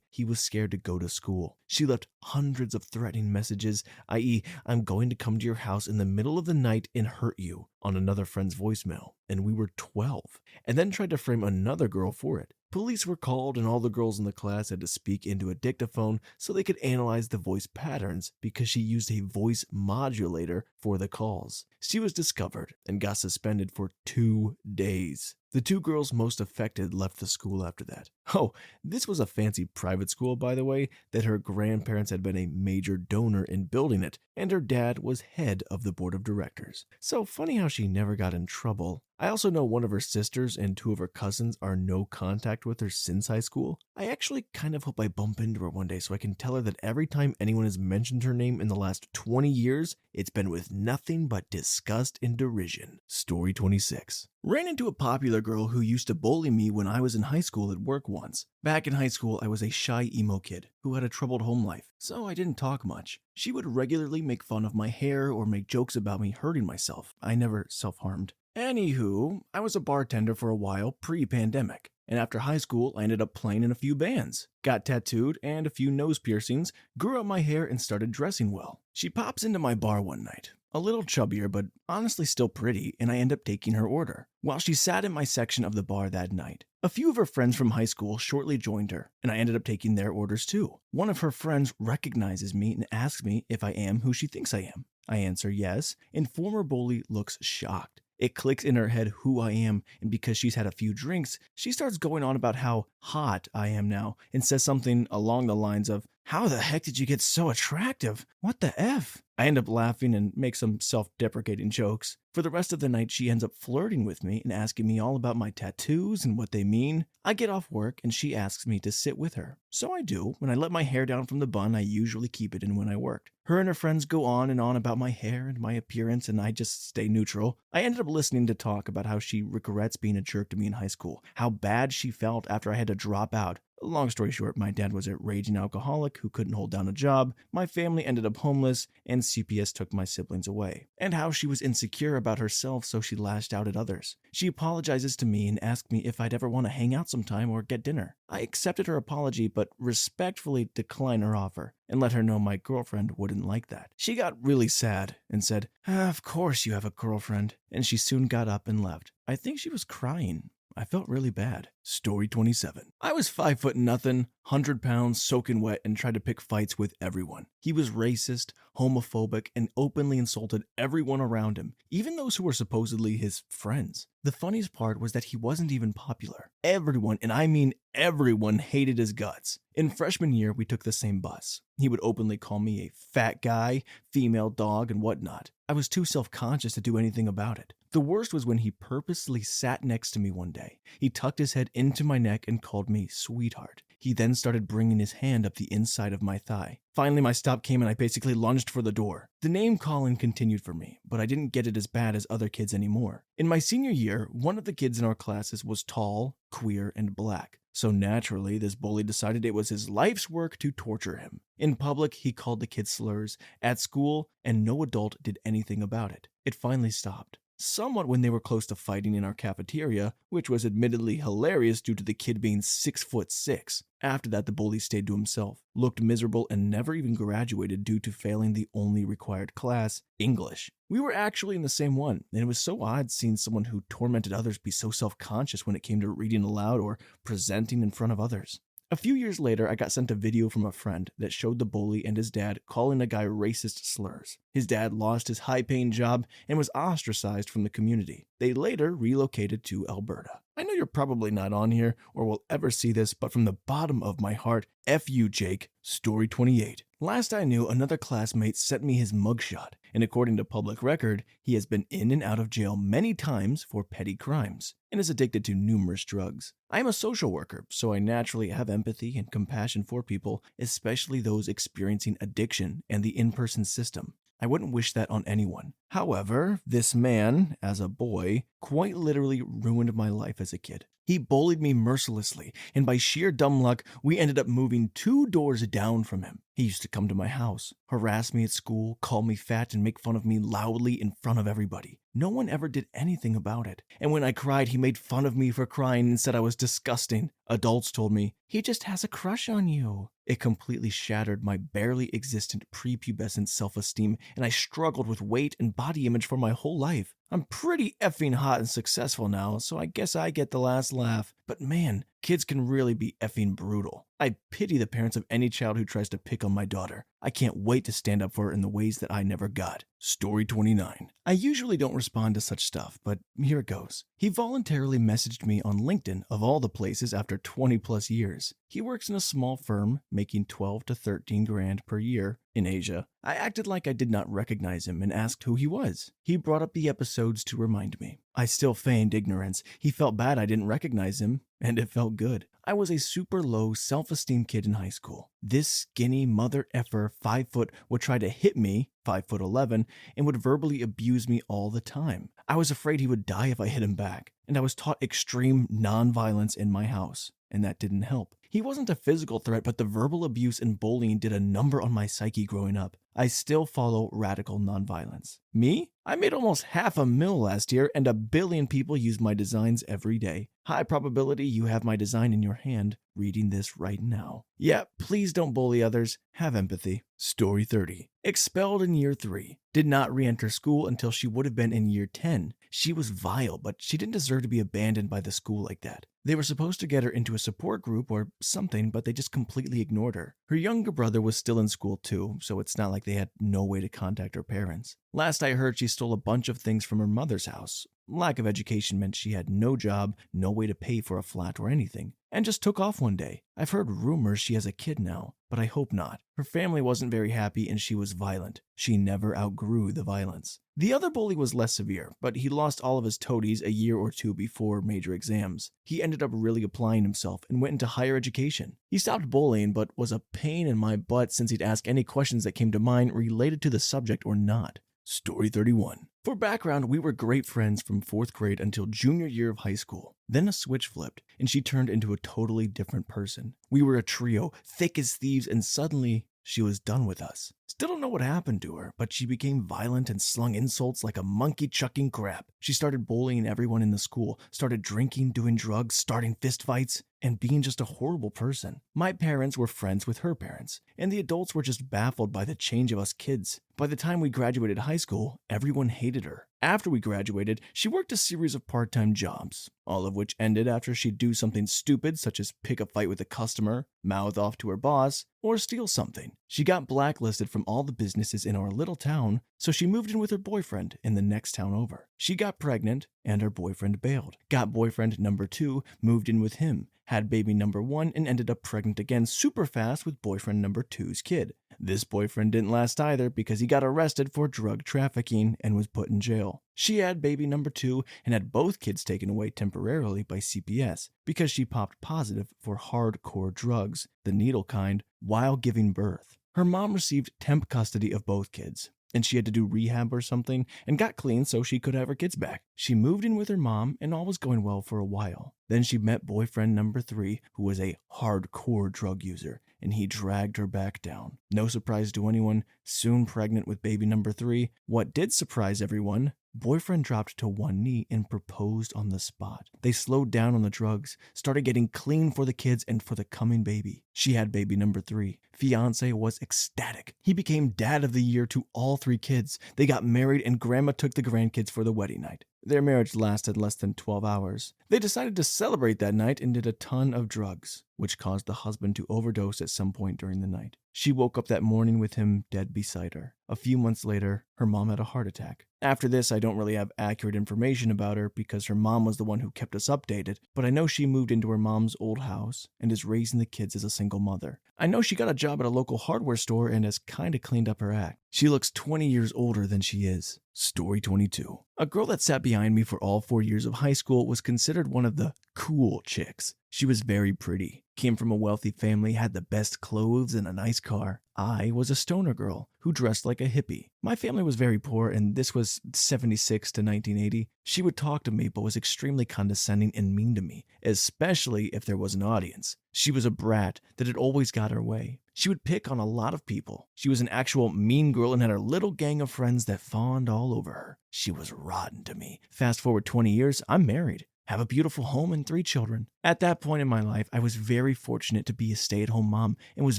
he was scared to go to school. She left hundreds of threatening messages, i.e., I'm going to come to your house in the middle of the night and hurt you, on another friend's voicemail, and we were 12, and then tried to frame another girl for it. Police were called and all the girls in the class had to speak into a dictaphone so they could analyze the voice patterns because she used a voice modulator for the calls. She was discovered and got suspended for 2 days. The 2 girls most affected left the school after that. Oh, this was a fancy private school, by the way, that her grandparents had been a major donor in building it, and her dad was head of the board of directors. So funny how she never got in trouble. I also know one of her sisters and two of her cousins are no contact with her since high school. I actually kind of hope I bump into her one day so I can tell her that every time anyone has mentioned her name in the last 20 years, it's been with nothing but disgust and derision. Story 26. Ran into a popular girl who used to bully me when I was in high school at work once. Back in high school, I was a shy emo kid who had a troubled home life, so I didn't talk much. She would regularly make fun of my hair or make jokes about me hurting myself. I never self-harmed. Anywho, I was a bartender for a while pre-pandemic, and after high school, I ended up playing in a few bands, got tattooed and a few nose piercings, grew out my hair, and started dressing well. She pops into my bar one night, a little chubbier but honestly still pretty, and I end up taking her order. While she sat in my section of the bar that night, a few of her friends from high school shortly joined her, and I ended up taking their orders too. One of her friends recognizes me and asks me if I am who she thinks I am. I answer yes, and former bully looks shocked. It clicks in her head who I am, and because she's had a few drinks, she starts going on about how hot I am now and says something along the lines of, "How the heck did you get so attractive? What the F?" I end up laughing and make some self-deprecating jokes. For the rest of the night, she ends up flirting with me and asking me all about my tattoos and what they mean. I get off work and she asks me to sit with her. So I do. When I let my hair down from the bun, I usually keep it in when I worked. Her and her friends go on and on about my hair and my appearance, and I just stay neutral. I ended up listening to talk about how she regrets being a jerk to me in high school, how bad she felt after I had to drop out. Long story short, my dad was a raging alcoholic who couldn't hold down a job, my family ended up homeless, and CPS took my siblings away. And how she was insecure about herself, so she lashed out at others. She apologizes to me and asked me if I'd ever want to hang out sometime or get dinner. I accepted her apology, but respectfully declined her offer and let her know my girlfriend wouldn't like that. She got really sad and said, "Of course you have a girlfriend," and she soon got up and left. I think she was crying. I felt really bad. Story 27. I was 5'0" 100 pounds, soaking wet, and tried to pick fights with everyone. He was racist, homophobic, and openly insulted everyone around him, even those who were supposedly his friends. The funniest part was that he wasn't even popular. Everyone, and I mean everyone, hated his guts. In freshman year, we took the same bus. He would openly call me a fat guy, female dog, and whatnot. I was too self-conscious to do anything about it. The worst was when he purposely sat next to me one day. He tucked his head into my neck and called me sweetheart. He then started bringing his hand up the inside of my thigh. Finally, my stop came and I basically lunged for the door. The name calling continued for me, but I didn't get it as bad as other kids anymore. In my senior year, one of the kids in our classes was tall, queer, and black. So naturally, this bully decided it was his life's work to torture him. In public, he called the kid slurs. At school, and no adult did anything about it. It finally stopped. Somewhat when they were close to fighting in our cafeteria, which was admittedly hilarious due to the kid being 6'6". After that, the bully stayed to himself, looked miserable, and never even graduated due to failing the only required class, English. We were actually in the same one, and it was so odd seeing someone who tormented others be so self-conscious when it came to reading aloud or presenting in front of others. A few years later, I got sent a video from a friend that showed the bully and his dad calling a guy racist slurs. His dad lost his high-paying job and was ostracized from the community. They later relocated to Alberta. I know you're probably not on here or will ever see this, but from the bottom of my heart, F you, Jake. Story 28. Last I knew, another classmate sent me his mugshot, and according to public record, he has been in and out of jail many times for petty crimes and is addicted to numerous drugs. I am a social worker, so I naturally have empathy and compassion for people, especially those experiencing addiction and the in-person system. I wouldn't wish that on anyone. However, this man, as a boy, quite literally ruined my life as a kid. He bullied me mercilessly, and by sheer dumb luck, we ended up moving 2 doors down from him. He used to come to my house, harass me at school, call me fat, and make fun of me loudly in front of everybody. No one ever did anything about it. And when I cried, he made fun of me for crying and said I was disgusting. Adults told me, "He just has a crush on you." It completely shattered my barely existent prepubescent self-esteem, and I struggled with weight and body image for my whole life. I'm pretty effing hot and successful now, so I guess I get the last laugh. But man, kids can really be effing brutal. I pity the parents of any child who tries to pick on my daughter. I can't wait to stand up for her in the ways that I never got. Story 29. I usually don't respond to such stuff, but here it goes. He voluntarily messaged me on LinkedIn, of all the places, after 20 plus years. He works in a small firm, making 12 to 13 grand per year in Asia. I acted like I did not recognize him and asked who he was. He brought up the episode episodes to remind me. I still feigned ignorance. He felt bad I didn't recognize him, and it felt good. I was a super low self-esteem kid in high school. This skinny mother effer 5 foot would try to hit me, 5'11", and would verbally abuse me all the time. I was afraid he would die if I hit him back, and I was taught extreme non-violence in my house, and that didn't help. He wasn't a physical threat, but the verbal abuse and bullying did a number on my psyche growing up. I still follow radical nonviolence. Me? I made almost $500,000 last year, and 1 billion people use my designs every day. High probability you have my design in your hand, reading this right now. Yeah, please don't bully others. Have empathy. Story 30. Expelled in year 3. Did not re-enter school until she would have been in year 10. She was vile, but she didn't deserve to be abandoned by the school like that. They were supposed to get her into a support group or something, but they just completely ignored her. Her younger brother was still in school too, so it's not like they had no way to contact her parents. Last I heard, she stole a bunch of things from her mother's house. Lack of education meant she had no job, no way to pay for a flat or anything, and just took off one day. I've heard rumors she has a kid now, but I hope not. Her family wasn't very happy and she was violent. She never outgrew the violence. The other bully was less severe, but he lost all of his toadies a year or 2 before major exams. He ended up really applying himself and went into higher education. He stopped bullying, but was a pain in my butt since he'd ask any questions that came to mind related to the subject or not. Story 31. For background, we were great friends from 4th grade until junior year of high school. Then a switch flipped, and she turned into a totally different person. We were a trio, thick as thieves, and suddenly she was done with us. Still don't know what happened to her, but she became violent and slung insults like a monkey chucking crap. She started bullying everyone in the school, started drinking, doing drugs, starting fistfights, and being just a horrible person. My parents were friends with her parents, and the adults were just baffled by the change of us kids. By the time we graduated high school, everyone hated her. After we graduated, she worked a series of part-time jobs, all of which ended after she'd do something stupid such as pick a fight with a customer, mouth off to her boss, or steal something. She got blacklisted from all the businesses in our little town, so she moved in with her boyfriend in the next town over. She got pregnant, and her boyfriend bailed. Got boyfriend number 2, moved in with him, had baby number 1, and ended up pregnant again super fast with boyfriend number 2's kid. This boyfriend didn't last either because he got arrested for drug trafficking and was put in jail. She had baby number 2 and had both kids taken away temporarily by CPS because she popped positive for hardcore drugs, the needle kind, while giving birth. Her mom received temp custody of both kids, and she had to do rehab or something and got clean so she could have her kids back. She moved in with her mom and all was going well for a while. Then she met boyfriend number 3, who was a hardcore drug user, and he dragged her back down. No surprise to anyone, soon pregnant with baby number 3. What did surprise everyone, boyfriend dropped to one knee and proposed on the spot. They slowed down on the drugs, started getting clean for the kids and for the coming baby. She had baby number 3. Fiance was ecstatic. He became dad of the year to all 3 kids. They got married and grandma took the grandkids for the wedding night. Their marriage lasted less than 12 hours. They decided to celebrate that night and did a ton of drugs, which caused the husband to overdose at some point during the night. She woke up that morning with him dead beside her. A few months later, her mom had a heart attack. After this, I don't really have accurate information about her because her mom was the one who kept us updated, but I know she moved into her mom's old house and is raising the kids as a single mother. I know she got a job at a local hardware store and has kinda cleaned up her act. She looks 20 years older than she is. Story 22. A girl that sat behind me for all 4 years of high school was considered one of the cool chicks. She was very pretty, came from a wealthy family, had the best clothes and a nice car. I was a stoner girl who dressed like a hippie. My family was very poor, and this was 76 to 1980. She would talk to me but was extremely condescending and mean to me, especially if there was an audience. She was a brat that had always got her way. She would pick on a lot of people. She was an actual mean girl and had her little gang of friends that fawned all over her. She was rotten to me. Fast forward 20 years, I'm married. Have a beautiful home and 3 children. At that point in my life, I was very fortunate to be a stay-at-home mom and was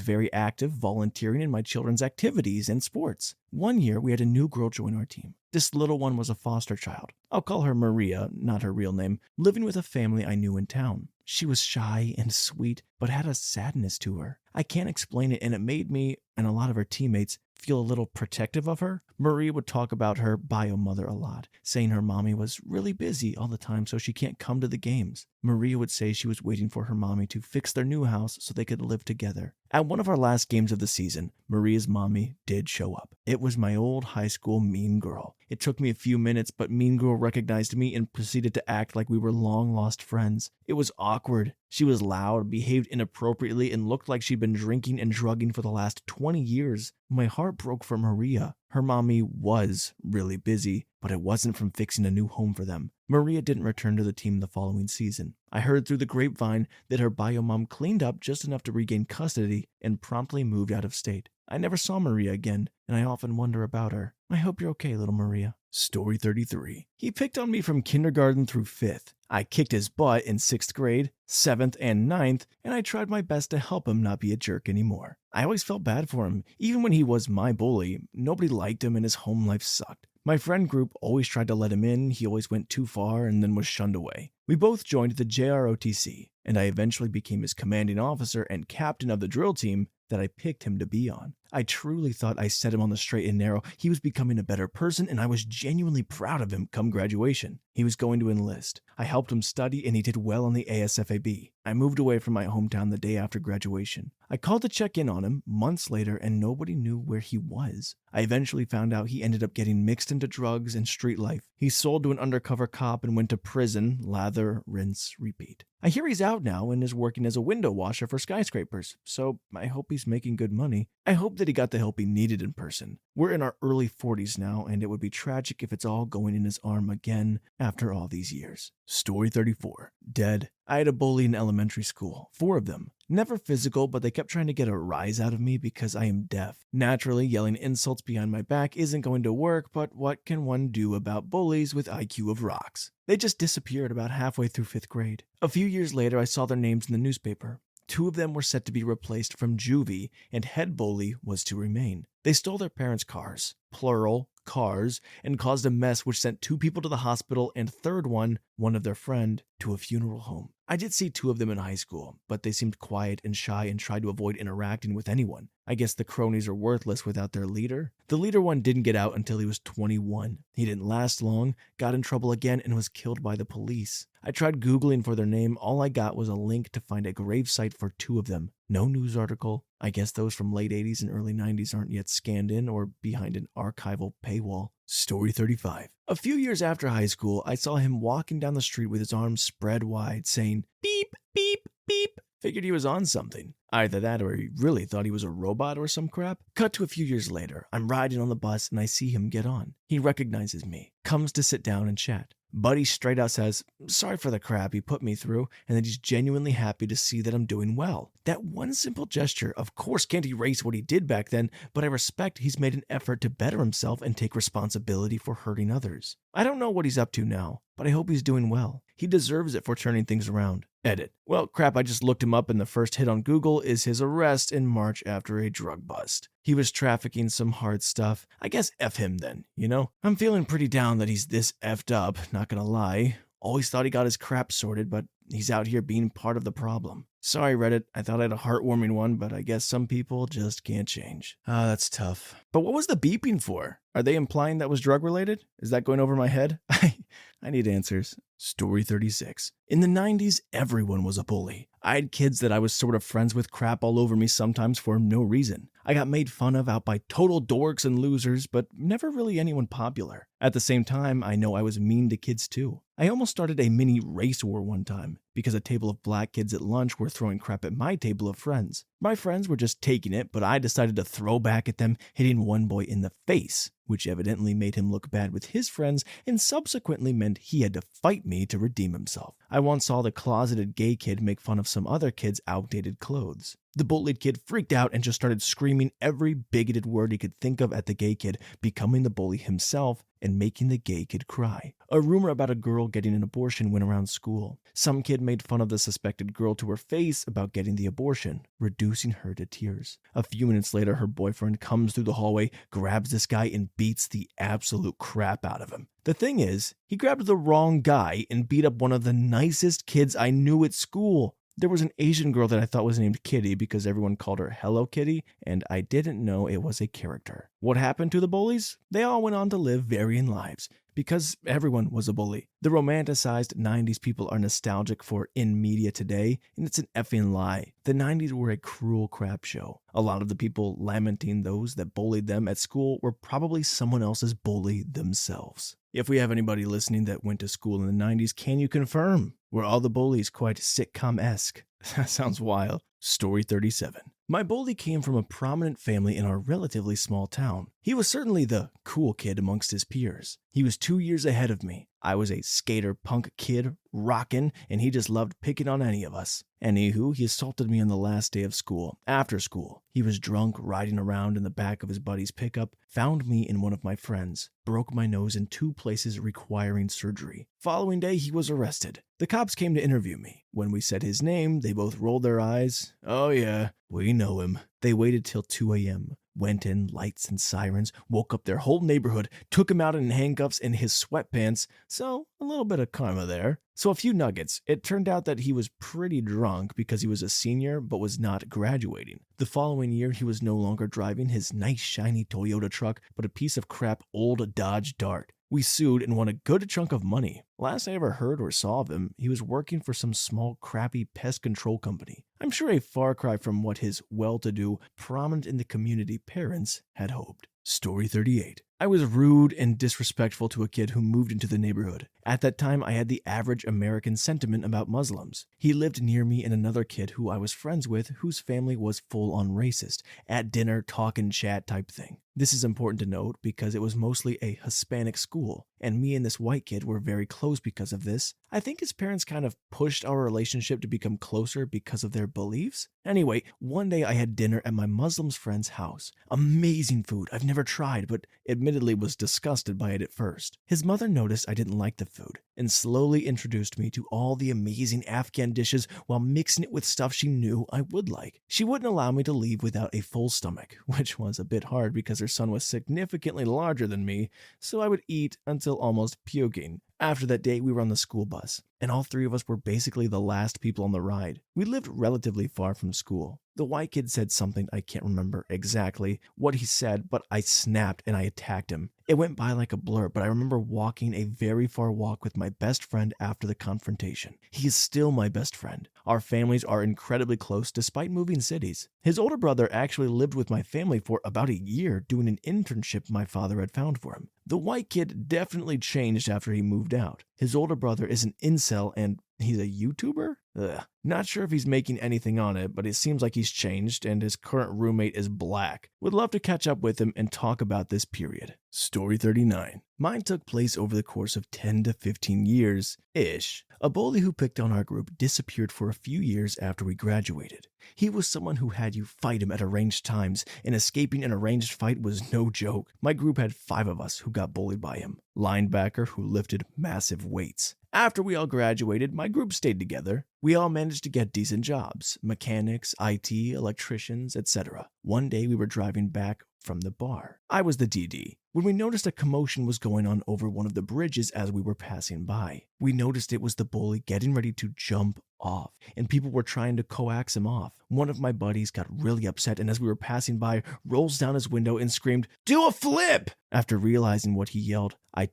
very active, volunteering in my children's activities and sports. One year, we had a new girl join our team. This little one was a foster child. I'll call her Maria, not her real name, living with a family I knew in town. She was shy and sweet, but had a sadness to her. I can't explain it, and it made me, and a lot of her teammates, feel a little protective of her. Maria would talk about her bio mother a lot, saying her mommy was really busy all the time so she can't come to the games. Maria would say she was waiting for her mommy to fix their new house so they could live together. At one of our last games of the season, Maria's mommy did show up. It was my old high school mean girl. It took me a few minutes, but mean girl recognized me and proceeded to act like we were long-lost friends. It was awkward. She was loud, behaved inappropriately, and looked like she'd been drinking and drugging for the last 20 years. My heart broke for Maria. Her mommy was really busy, but it wasn't from fixing a new home for them. Maria didn't return to the team the following season. I heard through the grapevine that her bio mom cleaned up just enough to regain custody and promptly moved out of state. I never saw Maria again, and I often wonder about her. I hope you're okay, little Maria. Story 33. He picked on me from kindergarten through 5th. I kicked his butt in 6th grade, 7th, and 9th, and I tried my best to help him not be a jerk anymore. I always felt bad for him. Even when he was my bully, nobody liked him and his home life sucked. My friend group always tried to let him in, he always went too far and then was shunned away. We both joined the JROTC, and I eventually became his commanding officer and captain of the drill team that I picked him to be on. I truly thought I set him on the straight and narrow. He was becoming a better person, and I was genuinely proud of him come graduation. He was going to enlist. I helped him study, and he did well on the ASFAB. I moved away from my hometown the day after graduation. I called to check in on him months later, and nobody knew where he was. I eventually found out he ended up getting mixed into drugs and street life. He sold to an undercover cop and went to prison, lather, rinse, repeat. I hear he's out now and is working as a window washer for skyscrapers, so I hope he's making good money. I hope that he got the help he needed in person. We're in our early 40s now, and it would be tragic if it's all going in his arm again after all these years. Story 34. Dead. I had a bully in elementary school, 4 of them. Never physical, but they kept trying to get a rise out of me because I am deaf. Naturally, yelling insults behind my back isn't going to work, but what can one do about bullies with IQ of rocks? They just disappeared about halfway through 5th grade. A few years later, I saw their names in the newspaper. 2 of them were set to be replaced from juvie, and head bully was to remain. They stole their parents' cars, plural, cars, and caused a mess which sent 2 people to the hospital and third one of their friend, to a funeral home. I did see 2 of them in high school, but they seemed quiet and shy and tried to avoid interacting with anyone. I guess the cronies are worthless without their leader. The leader one didn't get out until he was 21. He didn't last long, got in trouble again, and was killed by the police. I tried Googling for their name. All I got was a link to find a gravesite for 2 of them. No news article. I guess those from late 80s and early 90s aren't yet scanned in or behind an archival paywall. Story 35. A few years after high school, I saw him walking down the street with his arms spread wide, saying, beep, beep, beep. Figured he was on something. Either that or he really thought he was a robot or some crap. Cut to a few years later. I'm riding on the bus and I see him get on. He recognizes me, comes to sit down and chat. Buddy straight out says, sorry for the crap he put me through, and that he's genuinely happy to see that I'm doing well. That one simple gesture, of course, can't erase what he did back then, but I respect he's made an effort to better himself and take responsibility for hurting others. I don't know what he's up to now, but I hope he's doing well. He deserves it for turning things around. Edit. Well, crap, I just looked him up and the first hit on Google is his arrest in March after a drug bust. He was trafficking some hard stuff. I guess F him then, you know? I'm feeling pretty down that he's this effed up, not gonna lie. Always thought he got his crap sorted, but he's out here being part of the problem. Sorry, Reddit. I thought I had a heartwarming one, but I guess some people just can't change. Ah, that's tough. But what was the beeping for? Are they implying that was drug-related? Is that going over my head? I need answers. Story 36. In the 90s, everyone was a bully. I had kids that I was sort of friends with crap all over me sometimes for no reason. I got made fun of out by total dorks and losers, but never really anyone popular. At the same time, I know I was mean to kids too. I almost started a mini race war one time because a table of black kids at lunch were throwing crap at my table of friends. My friends were just taking it, but I decided to throw back at them, hitting one boy in the face, which evidently made him look bad with his friends and subsequently meant he had to fight me to redeem himself. I once saw the closeted gay kid make fun of some other kid's outdated clothes. The bullied kid freaked out and just started screaming every bigoted word he could think of at the gay kid, becoming the bully himself and making the gay kid cry. A rumor about a girl getting an abortion went around school. Some kid made fun of the suspected girl to her face about getting the abortion, reducing her to tears. A few minutes later, her boyfriend comes through the hallway, grabs this guy, and beats the absolute crap out of him. The thing is, he grabbed the wrong guy and beat up one of the nicest kids I knew at school. There was an Asian girl that I thought was named Kitty because everyone called her Hello Kitty, and I didn't know it was a character. What happened to the bullies? They all went on to live varying lives, because everyone was a bully. The romanticized 90s people are nostalgic for in media today, and it's an effing lie. The 90s were a cruel crap show. A lot of the people lamenting those that bullied them at school were probably someone else's bully themselves. If we have anybody listening that went to school in the 90s, can you confirm? Were all the bullies quite sitcom-esque? That sounds wild. Story 37. My bully came from a prominent family in our relatively small town. He was certainly the cool kid amongst his peers. He was 2 years ahead of me. I was a skater punk kid, rockin', and he just loved picking on any of us. Anywho, he assaulted me on the last day of school, after school. He was drunk, riding around in the back of his buddy's pickup, found me and one of my friends, broke my nose in 2 places requiring surgery. Following day, he was arrested. The cops came to interview me. When we said his name, they both rolled their eyes. Oh yeah, we know him. They waited till 2 a.m., went in, lights and sirens, woke up their whole neighborhood, took him out in handcuffs in his sweatpants, so a little bit of karma there. So a few nuggets. It turned out that he was pretty drunk because he was a senior but was not graduating. The following year, he was no longer driving his nice shiny Toyota truck, but a piece of crap old Dodge Dart. We sued and won a good chunk of money. Last I ever heard or saw of him, he was working for some small crappy pest control company. I'm sure a far cry from what his well-to-do, prominent in the community parents had hoped. Story 38. I was rude and disrespectful to a kid who moved into the neighborhood. At that time, I had the average American sentiment about Muslims. He lived near me and another kid who I was friends with whose family was full-on racist, at dinner, talk and chat type thing. This is important to note because it was mostly a Hispanic school, and me and this white kid were very close because of this. I think his parents kind of pushed our relationship to become closer because of their beliefs. Anyway, one day I had dinner at my Muslim friend's house. Amazing food I've never tried, but admittedly was disgusted by it at first. His mother noticed I didn't like the food and slowly introduced me to all the amazing Afghan dishes while mixing it with stuff she knew I would like. She wouldn't allow me to leave without a full stomach, which was a bit hard because her son was significantly larger than me, so I would eat until almost puking. After that day, we were on the school bus, and all 3 of us were basically the last people on the ride. We lived relatively far from school. The white kid said something, I can't remember exactly what he said, but I snapped and I attacked him. It went by like a blur, but I remember walking a very far walk with my best friend after the confrontation. He is still my best friend. Our families are incredibly close despite moving cities. His older brother actually lived with my family for about a year doing an internship my father had found for him. The white kid definitely changed after he moved out. His older brother is an incel and he's a YouTuber? Ugh. Not sure if he's making anything on it, but it seems like he's changed and his current roommate is black. Would love to catch up with him and talk about this period. Story 39. Mine took place over the course of 10 to 15 years-ish. A bully who picked on our group disappeared for a few years after we graduated. He was someone who had you fight him at arranged times, and escaping an arranged fight was no joke. My group had 5 of us who got bullied by him. Linebacker who lifted massive weights. After we all graduated, my group stayed together. We all managed to get decent jobs, mechanics, IT, electricians, etc. One day we were driving back from the bar. I was the DD. When we noticed a commotion was going on over one of the bridges as we were passing by. We noticed it was the bully getting ready to jump off, and people were trying to coax him off. One of my buddies got really upset, and as we were passing by, rolls down his window and screamed, "Do a flip!" After realizing what he yelled, I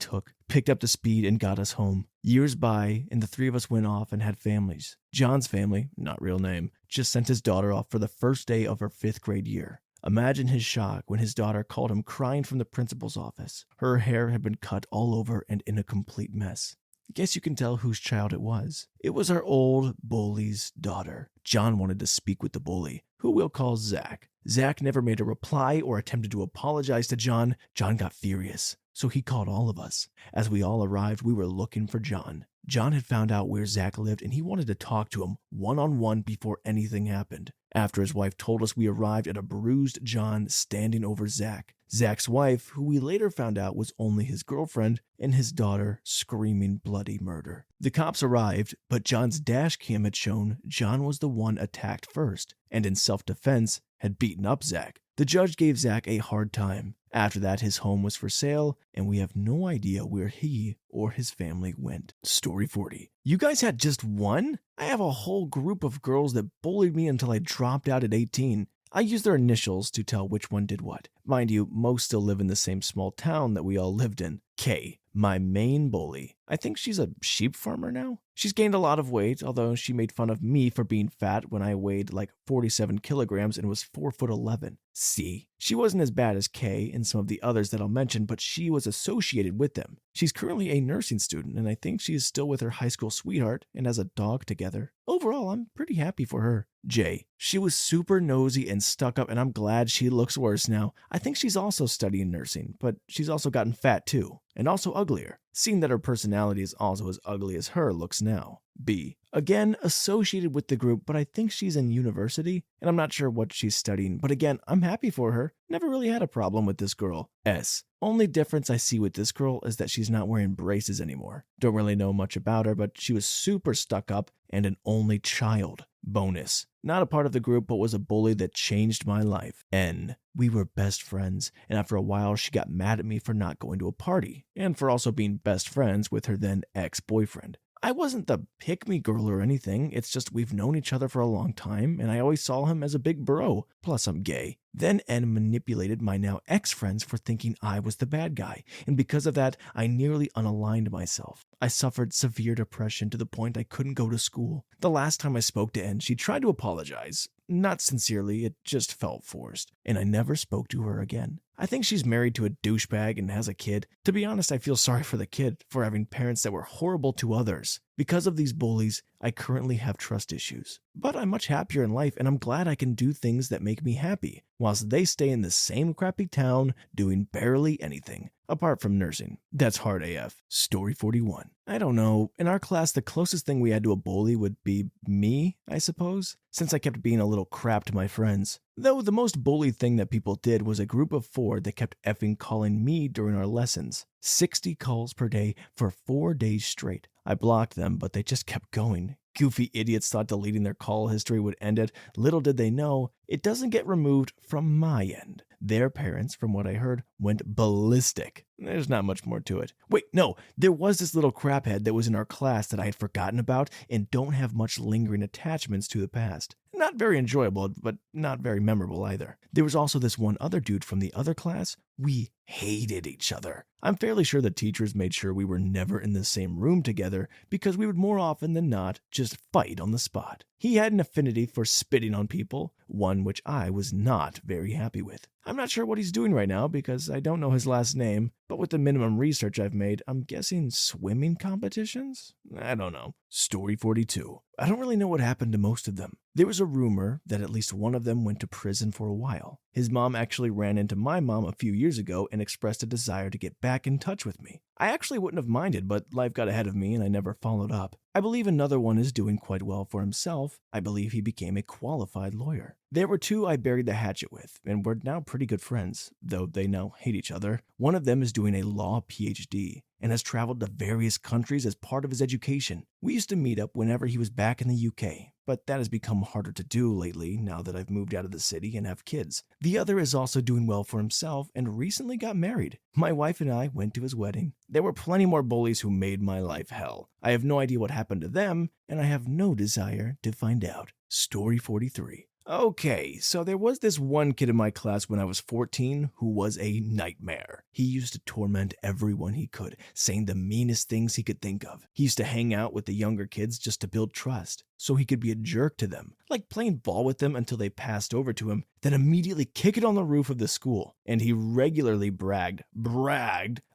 picked up the speed and got us home. Years by, and the 3 of us went off and had families. John's family, not real name, just sent his daughter off for the first day of her 5th grade year. Imagine his shock when his daughter called him crying from the principal's office. Her hair had been cut all over and in a complete mess. Guess you can tell whose child it was. It was our old bully's daughter. John wanted to speak with the bully, who we'll call Zach. Zach never made a reply or attempted to apologize to John. John got furious, so he called all of us. As we all arrived, we were looking for John. John had found out where Zach lived and he wanted to talk to him one-on-one before anything happened. After his wife told us, we arrived at a bruised John standing over Zach. Zach's wife, who we later found out was only his girlfriend, and his daughter screaming bloody murder. The cops arrived, but John's dash cam had shown John was the one attacked first, and in self-defense had beaten up Zach. The judge gave Zach a hard time. After that, his home was for sale, and we have no idea where he or his family went. Story 40. You guys had just one? I have a whole group of girls that bullied me until I dropped out at 18. I use their initials to tell which one did what. Mind you, most still live in the same small town that we all lived in. K, my main bully. I think she's a sheep farmer now. She's gained a lot of weight, although she made fun of me for being fat when I weighed like 47 kilograms and was 4'11". C, she wasn't as bad as K and some of the others that I'll mention, but she was associated with them. She's currently a nursing student, and I think she is still with her high school sweetheart and has a dog together. Overall, I'm pretty happy for her. J, she was super nosy and stuck up, and I'm glad she looks worse now. I think she's also studying nursing, but she's also gotten fat too, and also uglier, seeing that her personality is also as ugly as her looks now. B, again, associated with the group, but I think she's in university, and I'm not sure what she's studying, but again, I'm happy for her. Never really had a problem with this girl. S, only difference I see with this girl is that she's not wearing braces anymore. Don't really know much about her, but she was super stuck up and an only child. Bonus, not a part of the group, but was a bully that changed my life. N, we were best friends, and after a while she got mad at me for not going to a party, and for also being best friends with her then ex-boyfriend. I wasn't the pick-me girl or anything, it's just we've known each other for a long time, and I always saw him as a big bro, plus I'm gay. Then N manipulated my now ex-friends for thinking I was the bad guy, and because of that, I nearly unaligned myself. I suffered severe depression to the point I couldn't go to school. The last time I spoke to N, she tried to apologize. Not sincerely, it just felt forced, and I never spoke to her again. I think she's married to a douchebag and has a kid. To be honest, I feel sorry for the kid for having parents that were horrible to others. Because of these bullies, I currently have trust issues. But I'm much happier in life, and I'm glad I can do things that make me happy, whilst they stay in the same crappy town doing barely anything, apart from nursing. That's hard AF. Story 41. I don't know. In our class, the closest thing we had to a bully would be me, I suppose, since I kept being a little crap to my friends. Though the most bullied thing that people did was a group of 4 that kept effing calling me during our lessons. 60 calls per day for 4 days straight. I blocked them, but they just kept going. Goofy idiots thought deleting their call history would end it. Little did they know, it doesn't get removed from my end. Their parents, from what I heard, went ballistic. There's not much more to it. Wait, no, there was this little craphead that was in our class that I had forgotten about and don't have much lingering attachments to the past. Not very enjoyable, but not very memorable either. There was also this one other dude from the other class. We hated each other. I'm fairly sure the teachers made sure we were never in the same room together because we would more often than not just fight on the spot. He had an affinity for spitting on people, one which I was not very happy with. I'm not sure what he's doing right now because I don't know his last name, but with the minimum research I've made, I'm guessing swimming competitions? I don't know. Story 42. I don't really know what happened to most of them. There was a rumor that at least one of them went to prison for a while. His mom actually ran into my mom a few years ago and expressed a desire to get back in touch with me. I actually wouldn't have minded, but life got ahead of me and I never followed up. I believe another one is doing quite well for himself. I believe he became a qualified lawyer. There were 2 I buried the hatchet with, and we're now pretty good friends, though they now hate each other. One of them is doing a law PhD and has traveled to various countries as part of his education. We used to meet up whenever he was back in the UK, but that has become harder to do lately now that I've moved out of the city and have kids. The other is also doing well for himself and recently got married. My wife and I went to his wedding. There were plenty more bullies who made my life hell. I have no idea what happened to them, and I have no desire to find out. Story 43. Okay, so there was this one kid in my class when I was 14 who was a nightmare. He used to torment everyone he could, saying the meanest things he could think of. He used to hang out with the younger kids just to build trust, so he could be a jerk to them, like playing ball with them until they passed over to him, then immediately kick it on the roof of the school. And he regularly bragged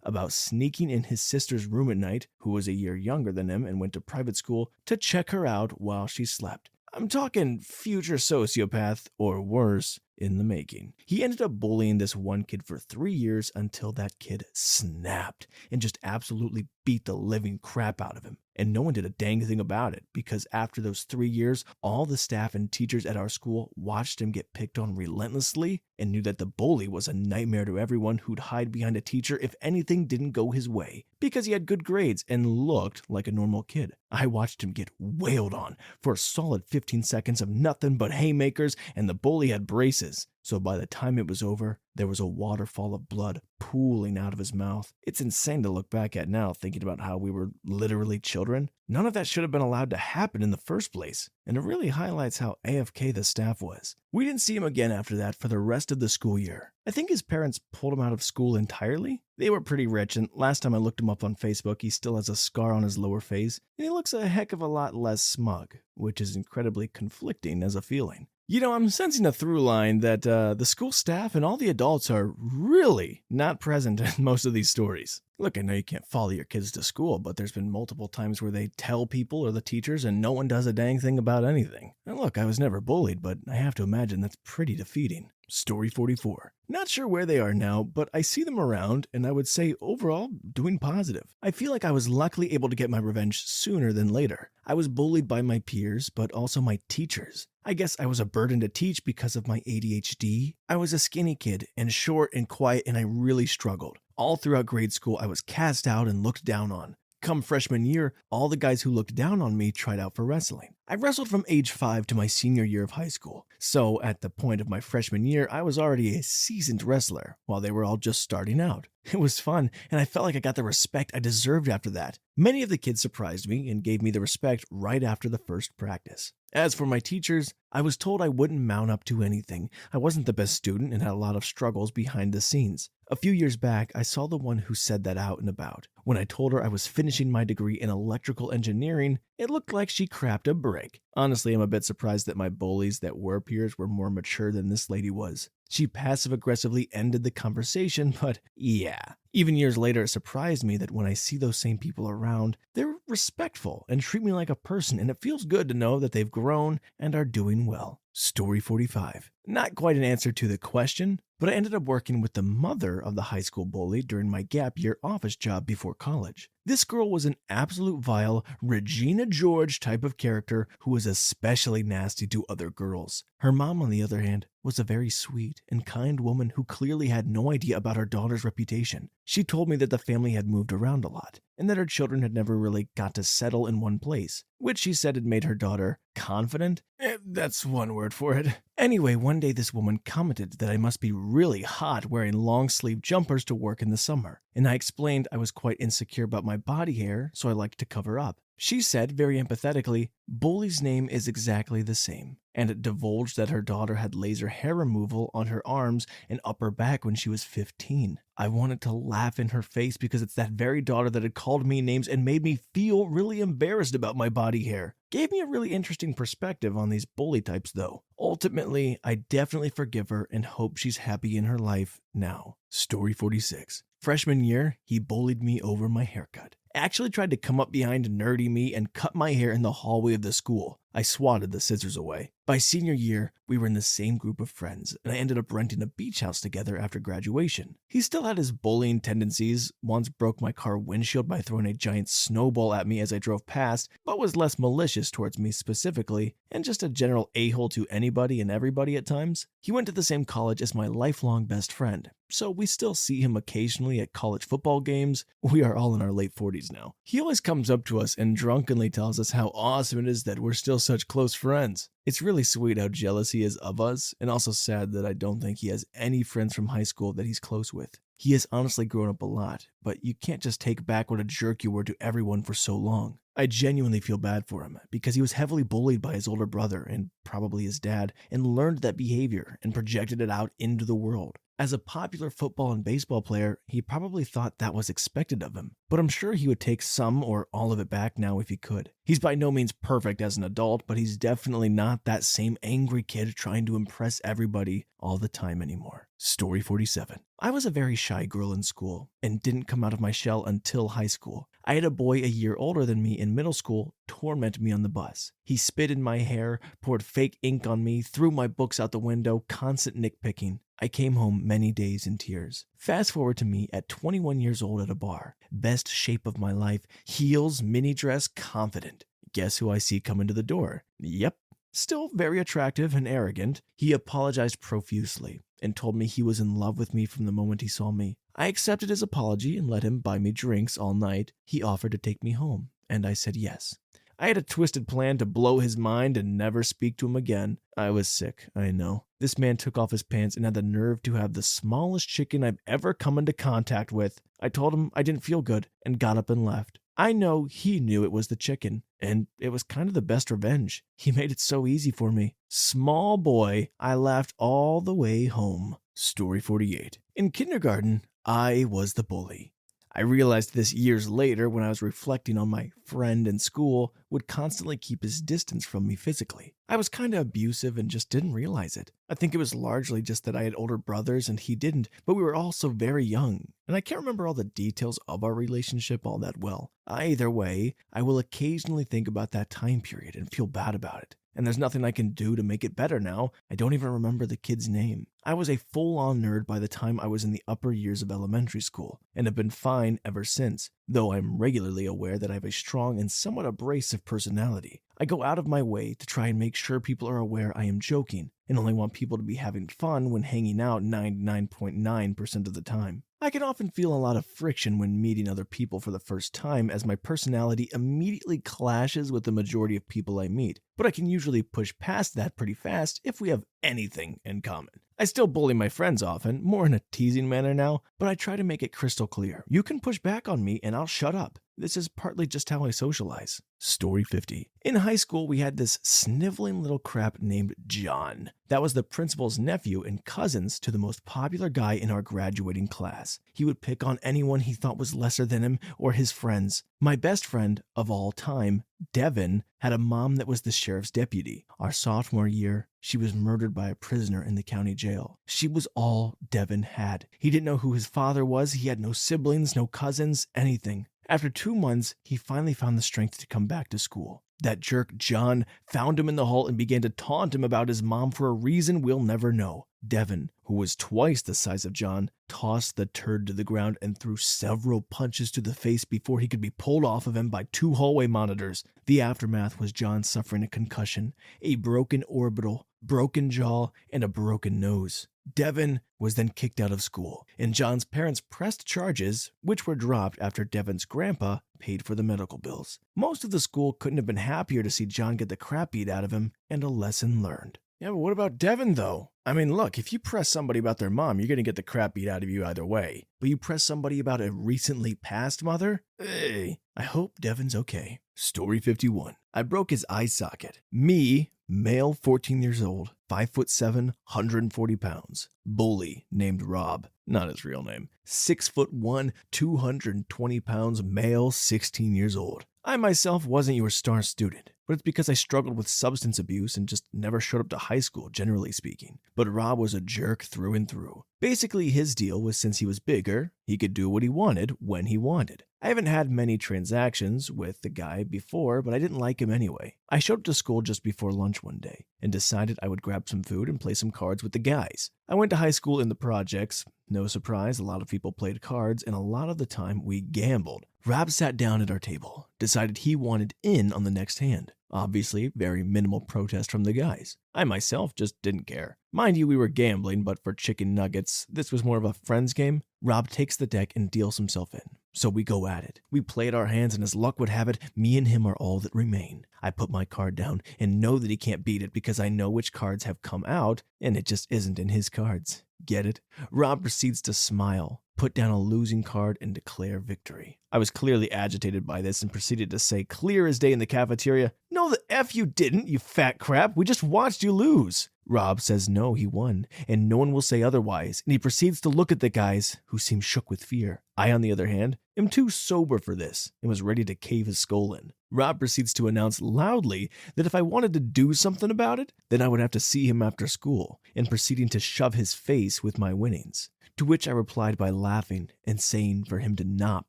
about sneaking in his sister's room at night, who was a year younger than him and went to private school, to check her out while she slept. I'm talking future sociopath, or worse, in the making. He ended up bullying this one kid for 3 years until that kid snapped and just absolutely beat the living crap out of him. And no one did a dang thing about it because after those 3 years, all the staff and teachers at our school watched him get picked on relentlessly and knew that the bully was a nightmare to everyone who'd hide behind a teacher if anything didn't go his way because he had good grades and looked like a normal kid. I watched him get wailed on for a solid 15 seconds of nothing but haymakers, and the bully had braces. so by the time it was over, there was a waterfall of blood pooling out of his mouth. It's insane to look back at now, thinking about how we were literally children. None of that should have been allowed to happen in the first place, and it really highlights how AFK the staff was. We didn't see him again after that for the rest of the school year. I think his parents pulled him out of school entirely. They were pretty rich, and last time I looked him up on Facebook, he still has a scar on his lower face, and he looks a heck of a lot less smug, which is incredibly conflicting as a feeling. You know, I'm sensing a through line that the school staff and all the adults are really not present in most of these stories. Look, I know you can't follow your kids to school, but there's been multiple times where they tell people or the teachers and no one does a dang thing about anything. And look, I was never bullied, but I have to imagine that's pretty defeating. Story 44. Not sure where they are now, but I see them around, and I would say overall, doing positive. I feel like I was luckily able to get my revenge sooner than later. I was bullied by my peers, but also my teachers. I guess I was a burden to teach because of my ADHD. I was a skinny kid and short and quiet, and I really struggled. All throughout grade school, I was cast out and looked down on. Come freshman year, all the guys who looked down on me tried out for wrestling. I wrestled from age 5 to my senior year of high school. So at the point of my freshman year, I was already a seasoned wrestler, while they were all just starting out. It was fun, and I felt like I got the respect I deserved after that. Many of the kids surprised me and gave me the respect right after the first practice. As for my teachers, I was told I wouldn't mount up to anything. I wasn't the best student and had a lot of struggles behind the scenes. A few years back, I saw the one who said that out and about. When I told her I was finishing my degree in electrical engineering, it looked like she crapped a brick. Honestly, I'm a bit surprised that my bullies that were peers were more mature than this lady was. She passive-aggressively ended the conversation, but yeah. Even years later, it surprised me that when I see those same people around, they're respectful and treat me like a person, and it feels good to know that they've grown and are doing well. Story 45. Not quite an answer to the question, but I ended up working with the mother of the high school bully during my gap year office job before college. This girl was an absolute vile Regina George type of character who was especially nasty to other girls. Her mom, on the other hand, was a very sweet and kind woman who clearly had no idea about her daughter's reputation. She told me that the family had moved around a lot, and that her children had never really got to settle in one place, which she said had made her daughter confident. That's one word for it. Anyway, one day this woman commented that I must be really hot wearing long-sleeve jumpers to work in the summer, and I explained I was quite insecure about my body hair, so I liked to cover up. She said, very empathetically, Bully's name is exactly the same, and it divulged that her daughter had laser hair removal on her arms and upper back when she was 15. I wanted to laugh in her face because it's that very daughter that had called me names and made me feel really embarrassed about my body hair. Gave me a really interesting perspective on these bully types though. Ultimately, I definitely forgive her and hope she's happy in her life now. Story 46. Freshman year, he bullied me over my haircut. Actually tried to come up behind nerdy me and cut my hair in the hallway of the school. I swatted the scissors away. By senior year, we were in the same group of friends, and I ended up renting a beach house together after graduation. He still had his bullying tendencies, once broke my car windshield by throwing a giant snowball at me as I drove past, but was less malicious towards me specifically, and just a general a-hole to anybody and everybody at times. He went to the same college as my lifelong best friend, so we still see him occasionally at college football games. We are all in our late 40s now. He always comes up to us and drunkenly tells us how awesome it is that we're still such close friends. It's really sweet how jealous he is of us, and also sad that I don't think he has any friends from high school that he's close with. He has honestly grown up a lot, but you can't just take back what a jerk you were to everyone for so long. I genuinely feel bad for him, because he was heavily bullied by his older brother, and probably his dad, and learned that behavior and projected it out into the world. As a popular football and baseball player, he probably thought that was expected of him, but I'm sure he would take some or all of it back now if he could. He's by no means perfect as an adult, but he's definitely not that same angry kid trying to impress everybody all the time anymore. Story 47. I was a very shy girl in school and didn't come out of my shell until high school. I had a boy a year older than me in middle school torment me on the bus. He spit in my hair, poured fake ink on me, threw my books out the window, constant nitpicking. I came home many days in tears. Fast forward to me at 21 years old at a bar. Best shape of my life, heels, mini dress, confident. Guess who I see come into the door? Yep. Still very attractive and arrogant. He apologized profusely and told me he was in love with me from the moment he saw me. I accepted his apology and let him buy me drinks all night. He offered to take me home, and I said yes. I had a twisted plan to blow his mind and never speak to him again. I was sick, I know. This man took off his pants and had the nerve to have the smallest chicken I've ever come into contact with. I told him I didn't feel good and got up and left. I know he knew it was the chicken, and it was kind of the best revenge. He made it so easy for me. Small boy, I laughed all the way home. Story 48. In kindergarten, I was the bully. I realized this years later when I was reflecting on my friend in school would constantly keep his distance from me physically. I was kind of abusive and just didn't realize it. I think it was largely just that I had older brothers and he didn't, but we were all so very young, and I can't remember all the details of our relationship all that well. Either way, I will occasionally think about that time period and feel bad about it. And there's nothing I can do to make it better now. I don't even remember the kid's name. I was a full-on nerd by the time I was in the upper years of elementary school, and have been fine ever since, though I'm regularly aware that I have a strong and somewhat abrasive personality. I go out of my way to try and make sure people are aware I am joking, and only want people to be having fun when hanging out 99.9% of the time. I can often feel a lot of friction when meeting other people for the first time, as my personality immediately clashes with the majority of people I meet, but I can usually push past that pretty fast if we have anything in common. I still bully my friends often, more in a teasing manner now, but I try to make it crystal clear. You can push back on me and I'll shut up. This is partly just how I socialize. Story 50. In high school, we had this sniveling little crap named John. That was the principal's nephew and cousins to the most popular guy in our graduating class. He would pick on anyone he thought was lesser than him or his friends. My best friend of all time, Devin, had a mom that was the sheriff's deputy. Our sophomore year, she was murdered by a prisoner in the county jail. She was all Devin had. He didn't know who his father was. He had no siblings, no cousins, anything. After 2 months, he finally found the strength to come back to school. That jerk John found him in the hall and began to taunt him about his mom for a reason we'll never know. Devin, who was twice the size of John, tossed the turd to the ground and threw several punches to the face before he could be pulled off of him by 2 hallway monitors. The aftermath was John suffering a concussion, a broken orbital, broken jaw, and a broken nose. Devin was then kicked out of school, and John's parents pressed charges, which were dropped after Devin's grandpa paid for the medical bills. Most of the school couldn't have been happier to see John get the crap beat out of him, and a lesson learned. Yeah, but what about Devin, though? I mean, look, if you press somebody about their mom, you're going to get the crap beat out of you either way. But you press somebody about a recently passed mother? Hey, I hope Devin's okay. Story 51. I broke his eye socket. Me, male, 14 years old, 5'7", 140 pounds. Bully named Rob, not his real name. 6'1", 220 pounds, male, 16 years old. I myself wasn't your star student, but it's because I struggled with substance abuse and just never showed up to high school, generally speaking. But Rob was a jerk through and through. Basically, his deal was since he was bigger, he could do what he wanted when he wanted. I haven't had many transactions with the guy before, but I didn't like him anyway. I showed up to school just before lunch one day and decided I would grab some food and play some cards with the guys. I went to high school in the projects. No surprise, a lot of people played cards, and a lot of the time we gambled. Rob sat down at our table, decided he wanted in on the next hand. Obviously, very minimal protest from the guys. I myself just didn't care. Mind you, we were gambling, but for chicken nuggets, this was more of a friends game. Rob takes the deck and deals himself in. So we go at it. We played our hands, and as luck would have it, me and him are all that remain. I put my card down and know that he can't beat it because I know which cards have come out, and it just isn't in his cards. Get it? Rob proceeds to smile, put down a losing card, and declare victory. I was clearly agitated by this and proceeded to say clear as day in the cafeteria, "No, the F you didn't, you fat crap. We just watched you lose." Rob says no, he won, and no one will say otherwise, and he proceeds to look at the guys, who seem shook with fear. I, on the other hand, am too sober for this, and was ready to cave his skull in. Rob proceeds to announce loudly that if I wanted to do something about it, then I would have to see him after school, and proceeding to shove his face with my winnings. To which I replied by laughing and saying for him to not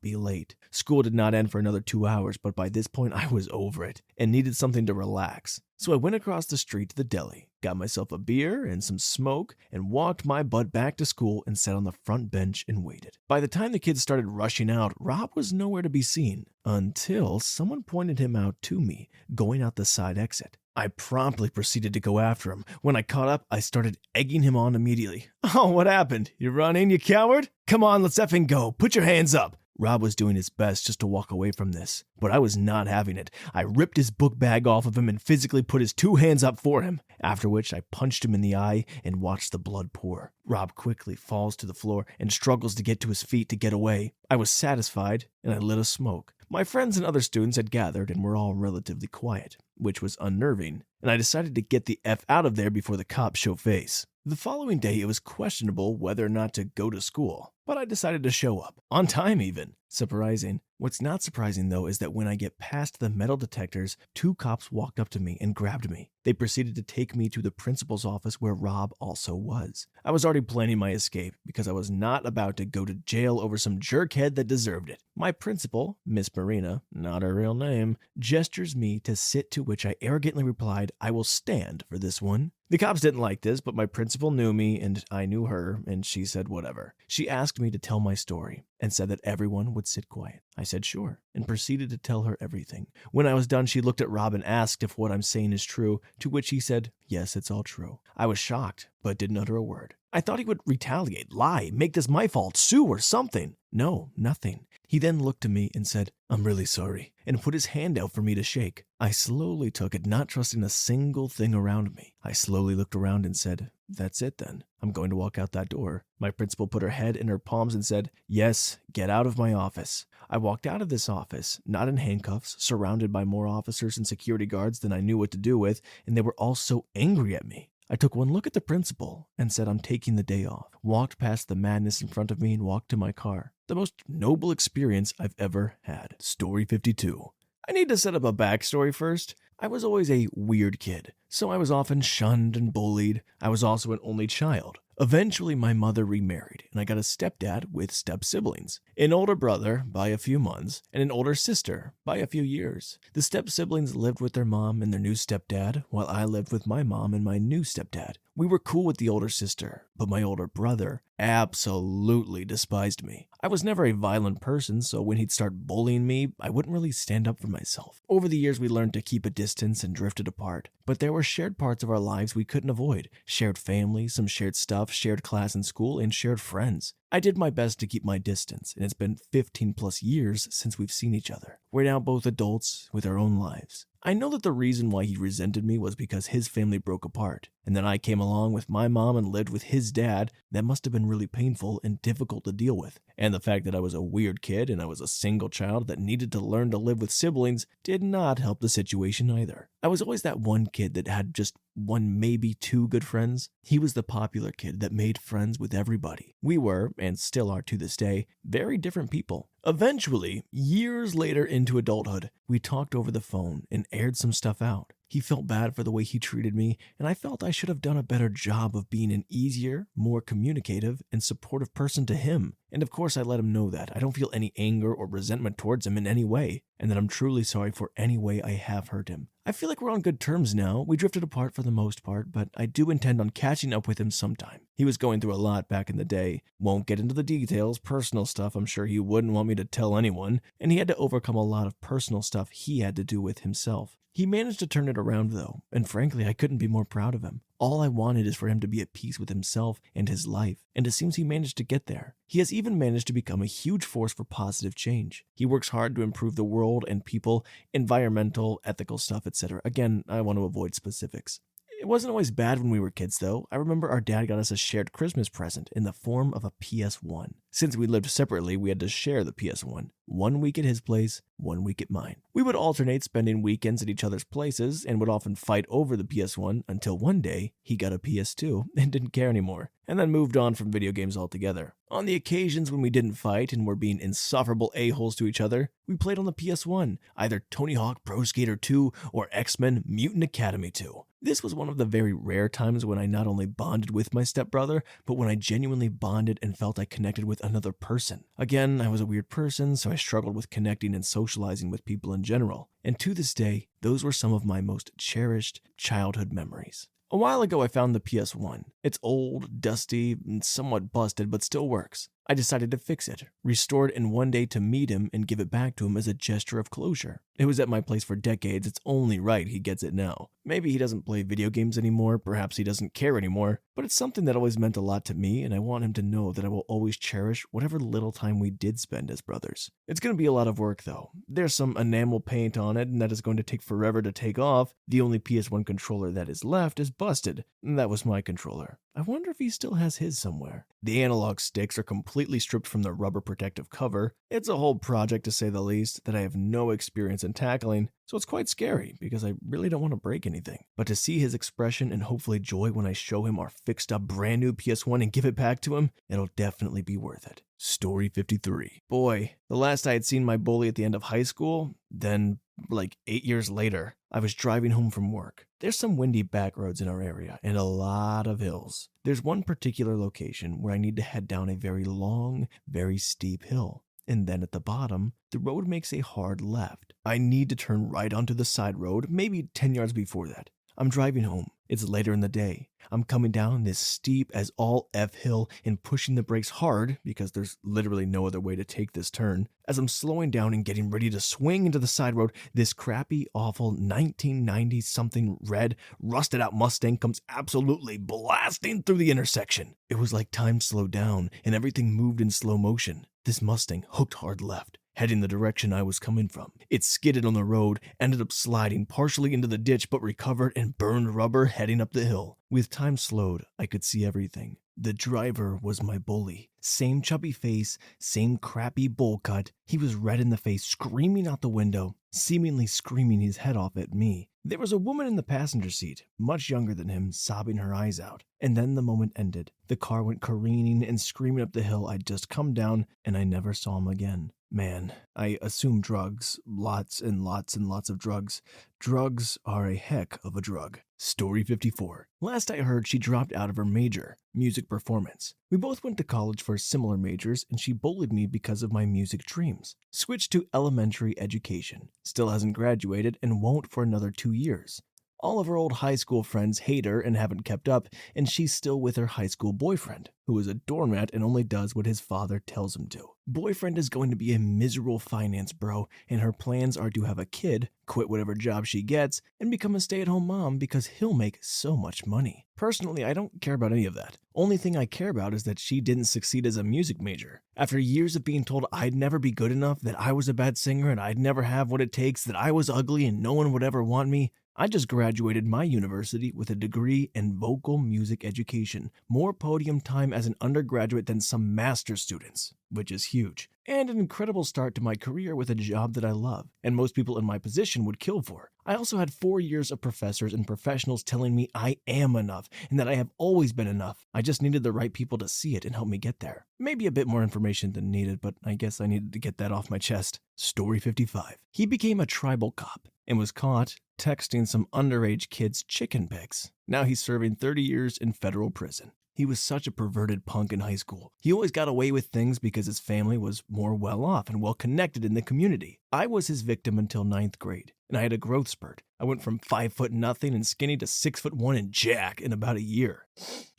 be late. School did not end for another 2 hours, but by this point I was over it and needed something to relax. So I went across the street to the deli, got myself a beer and some smoke, and walked my butt back to school and sat on the front bench and waited. By the time the kids started rushing out, Rob was nowhere to be seen, until someone pointed him out to me, going out the side exit. I promptly proceeded to go after him. When I caught up, I started egging him on immediately. "Oh, what happened? You running, you coward? Come on, let's effing go. Put your hands up." Rob was doing his best just to walk away from this, but I was not having it. I ripped his book bag off of him and physically put his 2 hands up for him, after which I punched him in the eye and watched the blood pour. Rob quickly falls to the floor and struggles to get to his feet to get away. I was satisfied, and I lit a smoke. My friends and other students had gathered and were all relatively quiet, which was unnerving, and I decided to get the F out of there before the cops show face. The following day, it was questionable whether or not to go to school, but I decided to show up, on time even. Surprising. What's not surprising, though, is that when I get past the metal detectors, 2 cops walked up to me and grabbed me. They proceeded to take me to the principal's office where Rob also was. I was already planning my escape because I was not about to go to jail over some jerkhead that deserved it. My principal, Miss Marina, not her real name, gestures me to sit, to which I arrogantly replied, "I will stand for this one." The cops didn't like this, but my principal knew me and I knew her, and she said whatever. She asked me to tell my story and said that everyone would sit quiet. I said sure, and proceeded to tell her everything. When I was done, she looked at Rob and asked if what I'm saying is true, to which he said, "Yes, it's all true." I was shocked, but didn't utter a word. I thought he would retaliate, lie, make this my fault, sue or something. No, nothing. He then looked to me and said, "I'm really sorry," and put his hand out for me to shake. I slowly took it, not trusting a single thing around me. I slowly looked around and said, "That's it then. I'm going to walk out that door." My principal put her head in her palms and said, "Yes, get out of my office." I walked out of this office, not in handcuffs, surrounded by more officers and security guards than I knew what to do with, and they were all so angry at me. I took one look at the principal and said I'm taking the day off, walked past the madness in front of me and walked to my car. The most noble experience I've ever had. Story 52. I need to set up a backstory first. I was always a weird kid, so I was often shunned and bullied. I was also an only child. Eventually, my mother remarried, and I got a stepdad with step-siblings. An older brother by a few months, and an older sister by a few years. The step-siblings lived with their mom and their new stepdad, while I lived with my mom and my new stepdad. We were cool with the older sister, but my older brother absolutely despised me. I was never a violent person, so when he'd start bullying me, I wouldn't really stand up for myself. Over the years, we learned to keep a distance and drifted apart, but there were shared parts of our lives we couldn't avoid. Shared family, some shared stuff, shared class in school, and shared friends. I did my best to keep my distance, and it's been 15 plus years since we've seen each other. We're now both adults with our own lives. I know that the reason why he resented me was because his family broke apart, and then I came along with my mom and lived with his dad. That must have been really painful and difficult to deal with. And the fact that I was a weird kid and I was a single child that needed to learn to live with siblings did not help the situation either. I was always that one kid that had just one, maybe 2 good friends. He was the popular kid that made friends with everybody. We were, and still are to this day, very different people. Eventually, years later into adulthood, we talked over the phone and aired some stuff out. He felt bad for the way he treated me, and I felt I should have done a better job of being an easier, more communicative, and supportive person to him. And of course, I let him know that I don't feel any anger or resentment towards him in any way, and that I'm truly sorry for any way I have hurt him. I feel like we're on good terms now. We drifted apart for the most part, but I do intend on catching up with him sometime. He was going through a lot back in the day. Won't get into the details, personal stuff I'm sure he wouldn't want me to tell anyone, and he had to overcome a lot of personal stuff he had to do with himself. He managed to turn it around though, and frankly, I couldn't be more proud of him. All I wanted is for him to be at peace with himself and his life, and it seems he managed to get there. He has even managed to become a huge force for positive change. He works hard to improve the world and people, environmental, ethical stuff, etc. Again, I want to avoid specifics. It wasn't always bad when we were kids, though. I remember our dad got us a shared Christmas present in the form of a PS1. Since we lived separately, we had to share the PS1. 1 week at his place, 1 week at mine. We would alternate spending weekends at each other's places and would often fight over the PS1 until one day he got a PS2 and didn't care anymore, and then moved on from video games altogether. On the occasions when we didn't fight and were being insufferable a-holes to each other, we played on the PS1, either Tony Hawk Pro Skater 2 or X-Men Mutant Academy 2. This was one of the very rare times when I not only bonded with my stepbrother, but when I genuinely bonded and felt I connected with another person. Again, I was a weird person, so I struggled with connecting and socializing with people in general. And to this day, those were some of my most cherished childhood memories. A while ago, I found the PS1. It's old, dusty, and somewhat busted, but still works. I decided to fix it, restore it in one day to meet him and give it back to him as a gesture of closure. It was at my place for decades, it's only right he gets it now. Maybe he doesn't play video games anymore, perhaps he doesn't care anymore, but it's something that always meant a lot to me, and I want him to know that I will always cherish whatever little time we did spend as brothers. It's going to be a lot of work though. There's some enamel paint on it, and that is going to take forever to take off. The only PS1 controller that is left is busted, and that was my controller. I wonder if he still has his somewhere. The analog sticks are completely stripped from the rubber protective cover. It's a whole project to say the least that I have no experience in tackling, so it's quite scary because I really don't want to break anything. But to see his expression and hopefully joy when I show him our fixed up brand new PS1 and give it back to him, it'll definitely be worth it. Story 53. Boy, the last I had seen my bully at the end of high school, then like 8 years later, I was driving home from work. There's some windy back roads in our area and a lot of hills. There's one particular location where I need to head down a very long, very steep hill. And then at the bottom, the road makes a hard left. I need to turn right onto the side road, maybe 10 yards before that. I'm driving home. It's later in the day. I'm coming down this steep as all F hill and pushing the brakes hard because there's literally no other way to take this turn. As I'm slowing down and getting ready to swing into the side road, this crappy, awful 1990-something red, rusted-out Mustang comes absolutely blasting through the intersection. It was like time slowed down and everything moved in slow motion. This Mustang hooked hard left, heading the direction I was coming from. It skidded on the road, ended up sliding partially into the ditch, but recovered and burned rubber heading up the hill. With time slowed, I could see everything. The driver was my bully. Same chubby face, same crappy bowl cut. He was red in the face, screaming out the window, seemingly screaming his head off at me. There was a woman in the passenger seat, much younger than him, sobbing her eyes out. And then the moment ended. The car went careening and screaming up the hill I'd just come down, and I never saw him again. Man, I assume drugs. Lots and lots and lots of drugs. Drugs are a heck of a drug. Story 54. Last I heard, she dropped out of her major, music performance. We both went to college for similar majors, and she bullied me because of my music dreams. Switched to elementary education. Still hasn't graduated and won't for another 2 years. All of her old high school friends hate her and haven't kept up, and she's still with her high school boyfriend, who is a doormat and only does what his father tells him to. Boyfriend is going to be a miserable finance bro, and her plans are to have a kid, quit whatever job she gets, and become a stay-at-home mom because he'll make so much money. Personally, I don't care about any of that. Only thing I care about is that she didn't succeed as a music major. After years of being told I'd never be good enough, that I was a bad singer and I'd never have what it takes, that I was ugly and no one would ever want me, I just graduated my university with a degree in vocal music education, more podium time as an undergraduate than some master's students, which is huge, and an incredible start to my career with a job that I love, and most people in my position would kill for. I also had 4 years of professors and professionals telling me I am enough and that I have always been enough. I just needed the right people to see it and help me get there. Maybe a bit more information than needed, but I guess I needed to get that off my chest. Story 55. He became a tribal cop and was caught texting some underage kids chicken pics. Now he's serving 30 years in federal prison. He was such a perverted punk in high school. He always got away with things because his family was more well-off and well-connected in the community. I was his victim until 9th grade, and I had a growth spurt. I went from 5'0" and skinny to 6'1" and jack in about a year.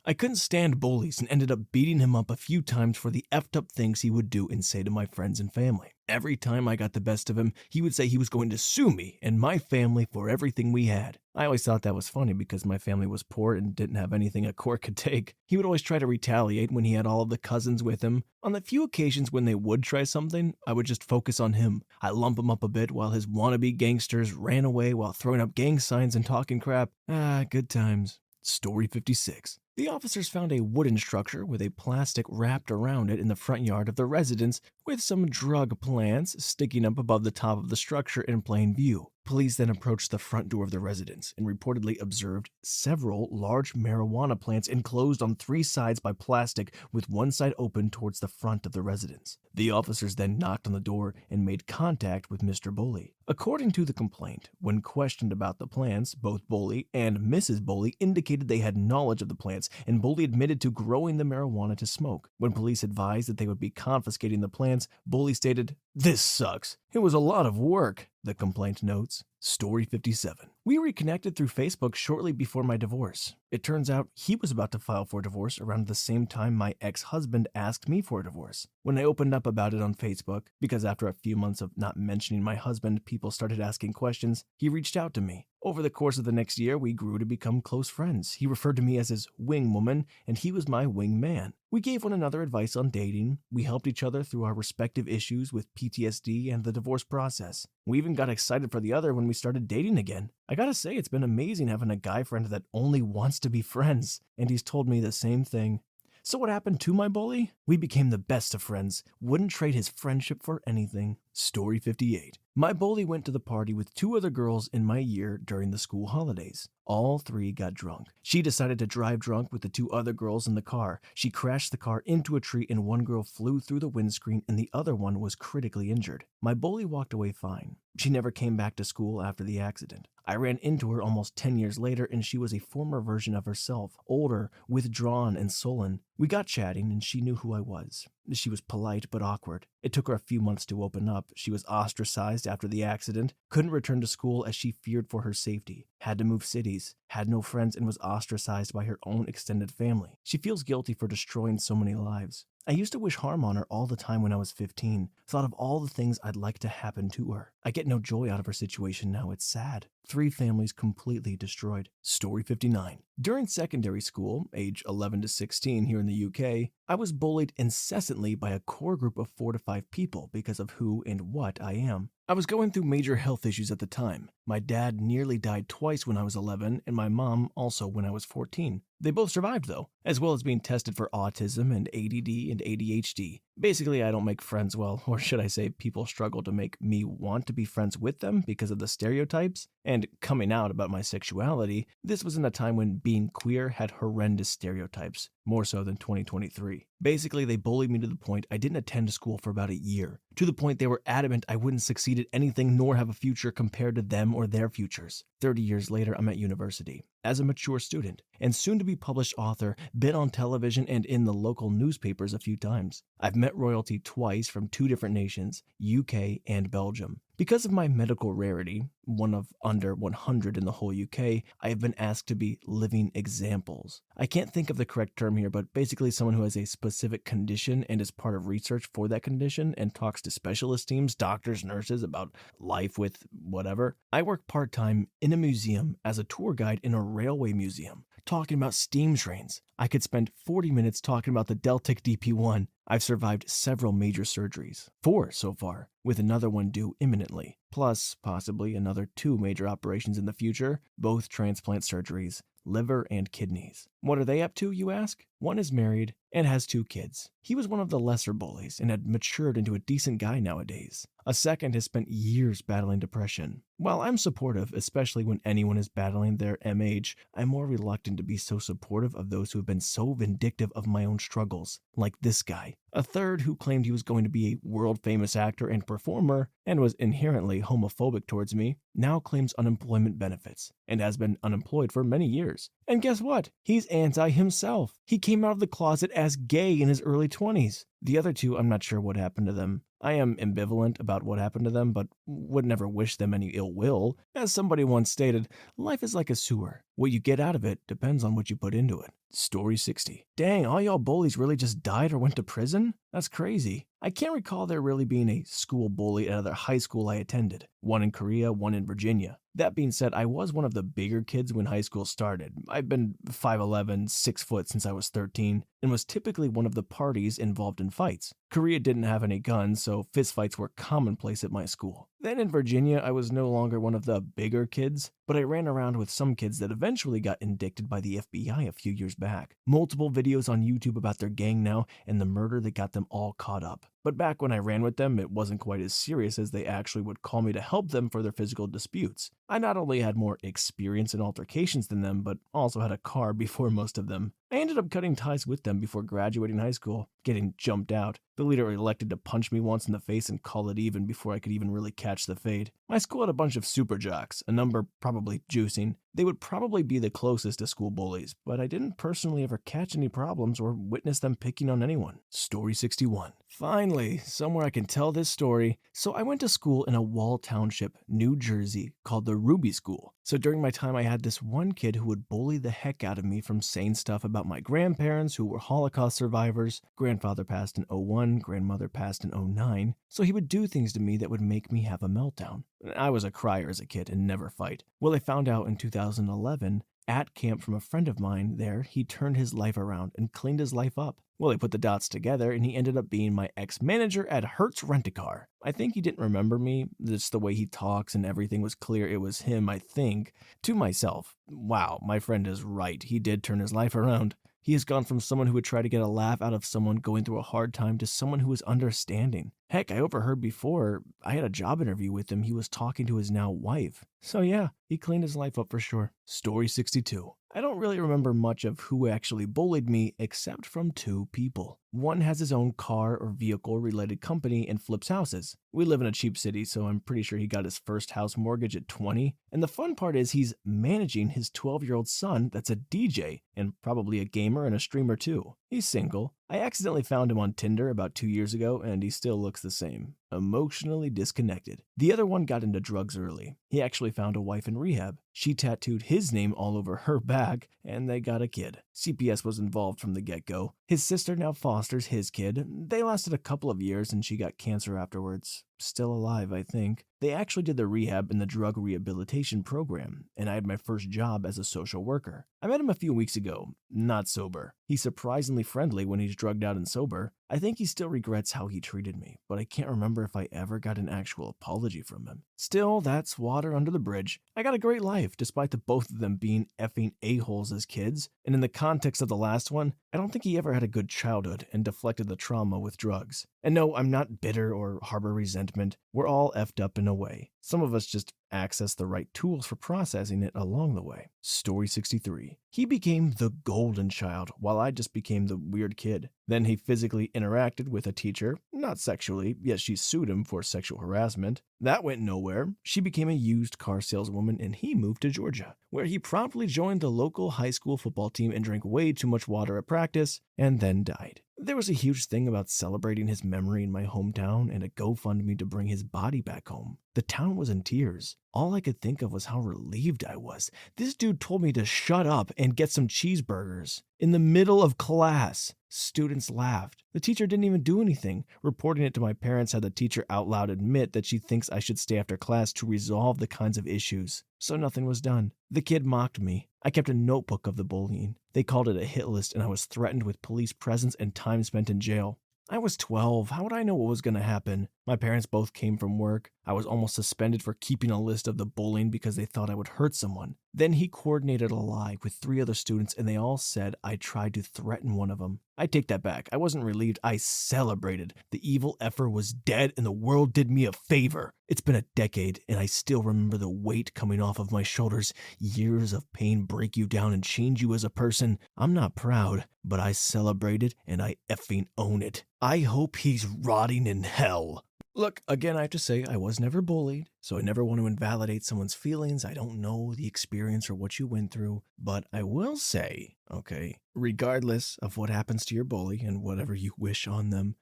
I couldn't stand bullies and ended up beating him up a few times for the effed up things he would do and say to my friends and family. Every time I got the best of him, he would say he was going to sue me and my family for everything we had. I always thought that was funny because my family was poor and didn't have anything a court could take. He would always try to retaliate when he had all of the cousins with him. On the few occasions when they would try something, I would just focus on him. I lump him up a bit while his wannabe gangsters ran away while throwing up gang signs and talking crap. Good times. Story 56. The officers found a wooden structure with a plastic wrapped around it in the front yard of the residence with some drug plants sticking up above the top of the structure in plain view. Police then approached the front door of the residence and reportedly observed several large marijuana plants enclosed on 3 sides by plastic with one side open towards the front of the residence. The officers then knocked on the door and made contact with Mr. Bully. According to the complaint, when questioned about the plants, both Bully and Mrs. Bully indicated they had knowledge of the plants, and Bully admitted to growing the marijuana to smoke. When police advised that they would be confiscating the plants, Bully stated, "This sucks. It was a lot of work," the complaint notes. Story 57. We reconnected through Facebook shortly before my divorce. It turns out he was about to file for divorce around the same time my ex-husband asked me for a divorce. When I opened up about it on Facebook, because after a few months of not mentioning my husband, people started asking questions, he reached out to me. Over the course of the next year, we grew to become close friends. He referred to me as his wing woman, and he was my wing man. We gave one another advice on dating. We helped each other through our respective issues with PTSD and the divorce process. We even got excited for the other when we started dating again. I gotta say, it's been amazing having a guy friend that only wants to be friends, and he's told me the same thing. So what happened to my bully? We became the best of friends, wouldn't trade his friendship for anything. Story 58. My bully went to the party with 2 other girls in my year during the school holidays. All 3 got drunk. She decided to drive drunk with the 2 other girls in the car. She crashed the car into a tree and one girl flew through the windscreen and the other one was critically injured. My bully walked away fine. She never came back to school after the accident. I ran into her almost 10 years later and she was a former version of herself, older, withdrawn, and sullen. We got chatting and she knew who I was. She was polite but awkward. It took her a few months to open up. She was ostracized after the accident, couldn't return to school as she feared for her safety, had to move cities, had no friends, and was ostracized by her own extended family. She feels guilty for destroying so many lives. I used to wish harm on her all the time when I was 15, thought of all the things I'd like to happen to her. I get no joy out of her situation now, it's sad. 3 families completely destroyed. Story 59. During secondary school, age 11 to 16 here in the UK, I was bullied incessantly by a core group of 4 to 5 people because of who and what I am. I was going through major health issues at the time. My dad nearly died twice when I was 11, and my mom also when I was 14. They both survived though, as well as being tested for autism and ADD and ADHD. Basically, I don't make friends well, or should I say people struggle to make me want to be friends with them because of the stereotypes. And coming out about my sexuality, this was in a time when being queer had horrendous stereotypes, more so than 2023. Basically, they bullied me to the point I didn't attend school for about a year, to the point they were adamant I wouldn't succeed at anything nor have a future compared to them or their futures. 30 years later, I'm at university, as a mature student, and soon-to-be published author, been on television and in the local newspapers a few times. I've met royalty twice from 2 different nations, UK and Belgium. Because of my medical rarity, one of under 100 in the whole UK, I have been asked to be living examples. I can't think of the correct term here, but basically someone who has a specific condition and is part of research for that condition and talks to specialist teams, doctors, nurses about life with whatever. I work part-time in a museum as a tour guide in a railway museum, talking about steam trains. I could spend 40 minutes talking about the Deltic DP1. I've survived several major surgeries, 4 so far, with another one due imminently, plus possibly another 2 major operations in the future, both transplant surgeries, liver and kidneys. What are they up to, you ask? One is married and has 2 kids. He was one of the lesser bullies and had matured into a decent guy nowadays. A second has spent years battling depression. While I'm supportive, especially when anyone is battling their MH, I'm more reluctant to be so supportive of those who have been so vindictive of my own struggles, like this guy. A third who claimed he was going to be a world-famous actor and performer and was inherently homophobic towards me, now claims unemployment benefits and has been unemployed for many years. And guess what? He's anti himself. He came out of the closet as gay in his early 20s. The other 2, I'm not sure what happened to them. I am ambivalent about what happened to them, but would never wish them any ill will. As somebody once stated, life is like a sewer. What you get out of it depends on what you put into it. Story 60. Dang, all y'all bullies really just died or went to prison? That's crazy. I can't recall there really being a school bully at another high school I attended. One in Korea, one in Virginia. That being said, I was one of the bigger kids when high school started. I've been 5'11", 6 foot since I was 13, and was typically one of the parties involved in fights. Korea didn't have any guns, so fistfights were commonplace at my school. Then in Virginia, I was no longer one of the bigger kids, but I ran around with some kids that eventually got indicted by the FBI a few years back. Multiple videos on YouTube about their gang now and the murder that got them all caught up. But back when I ran with them, it wasn't quite as serious as they actually would call me to help them for their physical disputes. I not only had more experience in altercations than them, but also had a car before most of them. I ended up cutting ties with them before graduating high school, getting jumped out. The leader elected to punch me once in the face and call it even before I could even really catch the fade. My school had a bunch of super jocks, a number probably juicing. They would probably be the closest to school bullies, but I didn't personally ever catch any problems or witness them picking on anyone. Story 61. Finally, somewhere I can tell this story. So I went to school in a wall township, New Jersey, called the Ruby School. So during my time, I had this one kid who would bully the heck out of me from saying stuff about my grandparents who were Holocaust survivors. Grandfather passed in '01, grandmother passed in '09. So he would do things to me that would make me have a meltdown. I was a crier as a kid and never fight. Well, I found out in 2011 at camp from a friend of mine there, he turned his life around and cleaned his life up. Well, I put the dots together and he ended up being my ex-manager at Hertz Rent-A-Car. I think he didn't remember me, just the way he talks and everything was clear it was him, I think. To myself, wow, my friend is right, he did turn his life around. He has gone from someone who would try to get a laugh out of someone going through a hard time to someone who was understanding. Heck, I overheard before I had a job interview with him, he was talking to his now wife. So yeah, he cleaned his life up for sure. Story 62. I don't really remember much of who actually bullied me except from two people. One has his own car or vehicle related company and flips houses. We live in a cheap city, so I'm pretty sure he got his first house mortgage at 20. And the fun part is he's managing his 12-year-old son that's a DJ and probably a gamer and a streamer too. He's single. I accidentally found him on Tinder about 2 years ago and he still looks the same. Emotionally disconnected. The other one got into drugs early. He actually found a wife in rehab. She tattooed his name all over her back and they got a kid. CPS was involved from the get-go. His sister now fosters his kid. They lasted a couple of years and she got cancer afterwards. Still alive, I think. They actually did the rehab in the drug rehabilitation program, and I had my first job as a social worker. I met him a few weeks ago, not sober. He's surprisingly friendly when he's drugged out and sober. I think he still regrets how he treated me, but I can't remember if I ever got an actual apology from him. Still, that's water under the bridge. I got a great life, despite the both of them being effing a-holes as kids, and in the context of the last one, I don't think he ever had a good childhood and deflected the trauma with drugs. And no, I'm not bitter or harbor resentment. We're all effed up in a way. Some of us just access the right tools for processing it along the way. Story 63. He became the golden child while I just became the weird kid. Then he physically interacted with a teacher, not sexually, yet she sued him for sexual harassment. That went nowhere. She became a used car saleswoman and he moved to Georgia, where he promptly joined the local high school football team and drank way too much water at practice and then died. There was a huge thing about celebrating his memory in my hometown and a GoFundMe to bring his body back home. The town was in tears. All I could think of was how relieved I was. This dude told me to shut up and get some cheeseburgers. In the middle of class, students laughed. The teacher didn't even do anything. Reporting it to my parents had the teacher out loud admit that she thinks I should stay after class to resolve the kinds of issues. So nothing was done. The kid mocked me. I kept a notebook of the bullying. They called it a hit list and I was threatened with police presence and time spent in jail. I was 12. How would I know what was going to happen? My parents both came from work. I was almost suspended for keeping a list of the bullying because they thought I would hurt someone. Then he coordinated a lie with 3 other students and they all said I tried to threaten one of them. I take that back. I wasn't relieved. I celebrated. The evil effer was dead and the world did me a favor. It's been a decade and I still remember the weight coming off of my shoulders. Years of pain break you down and change you as a person. I'm not proud, but I celebrated and I effing own it. I hope he's rotting in hell. Look, again, I have to say I was never bullied, so I never want to invalidate someone's feelings. I don't know the experience or what you went through, but I will say, okay, regardless of what happens to your bully and whatever you wish on them,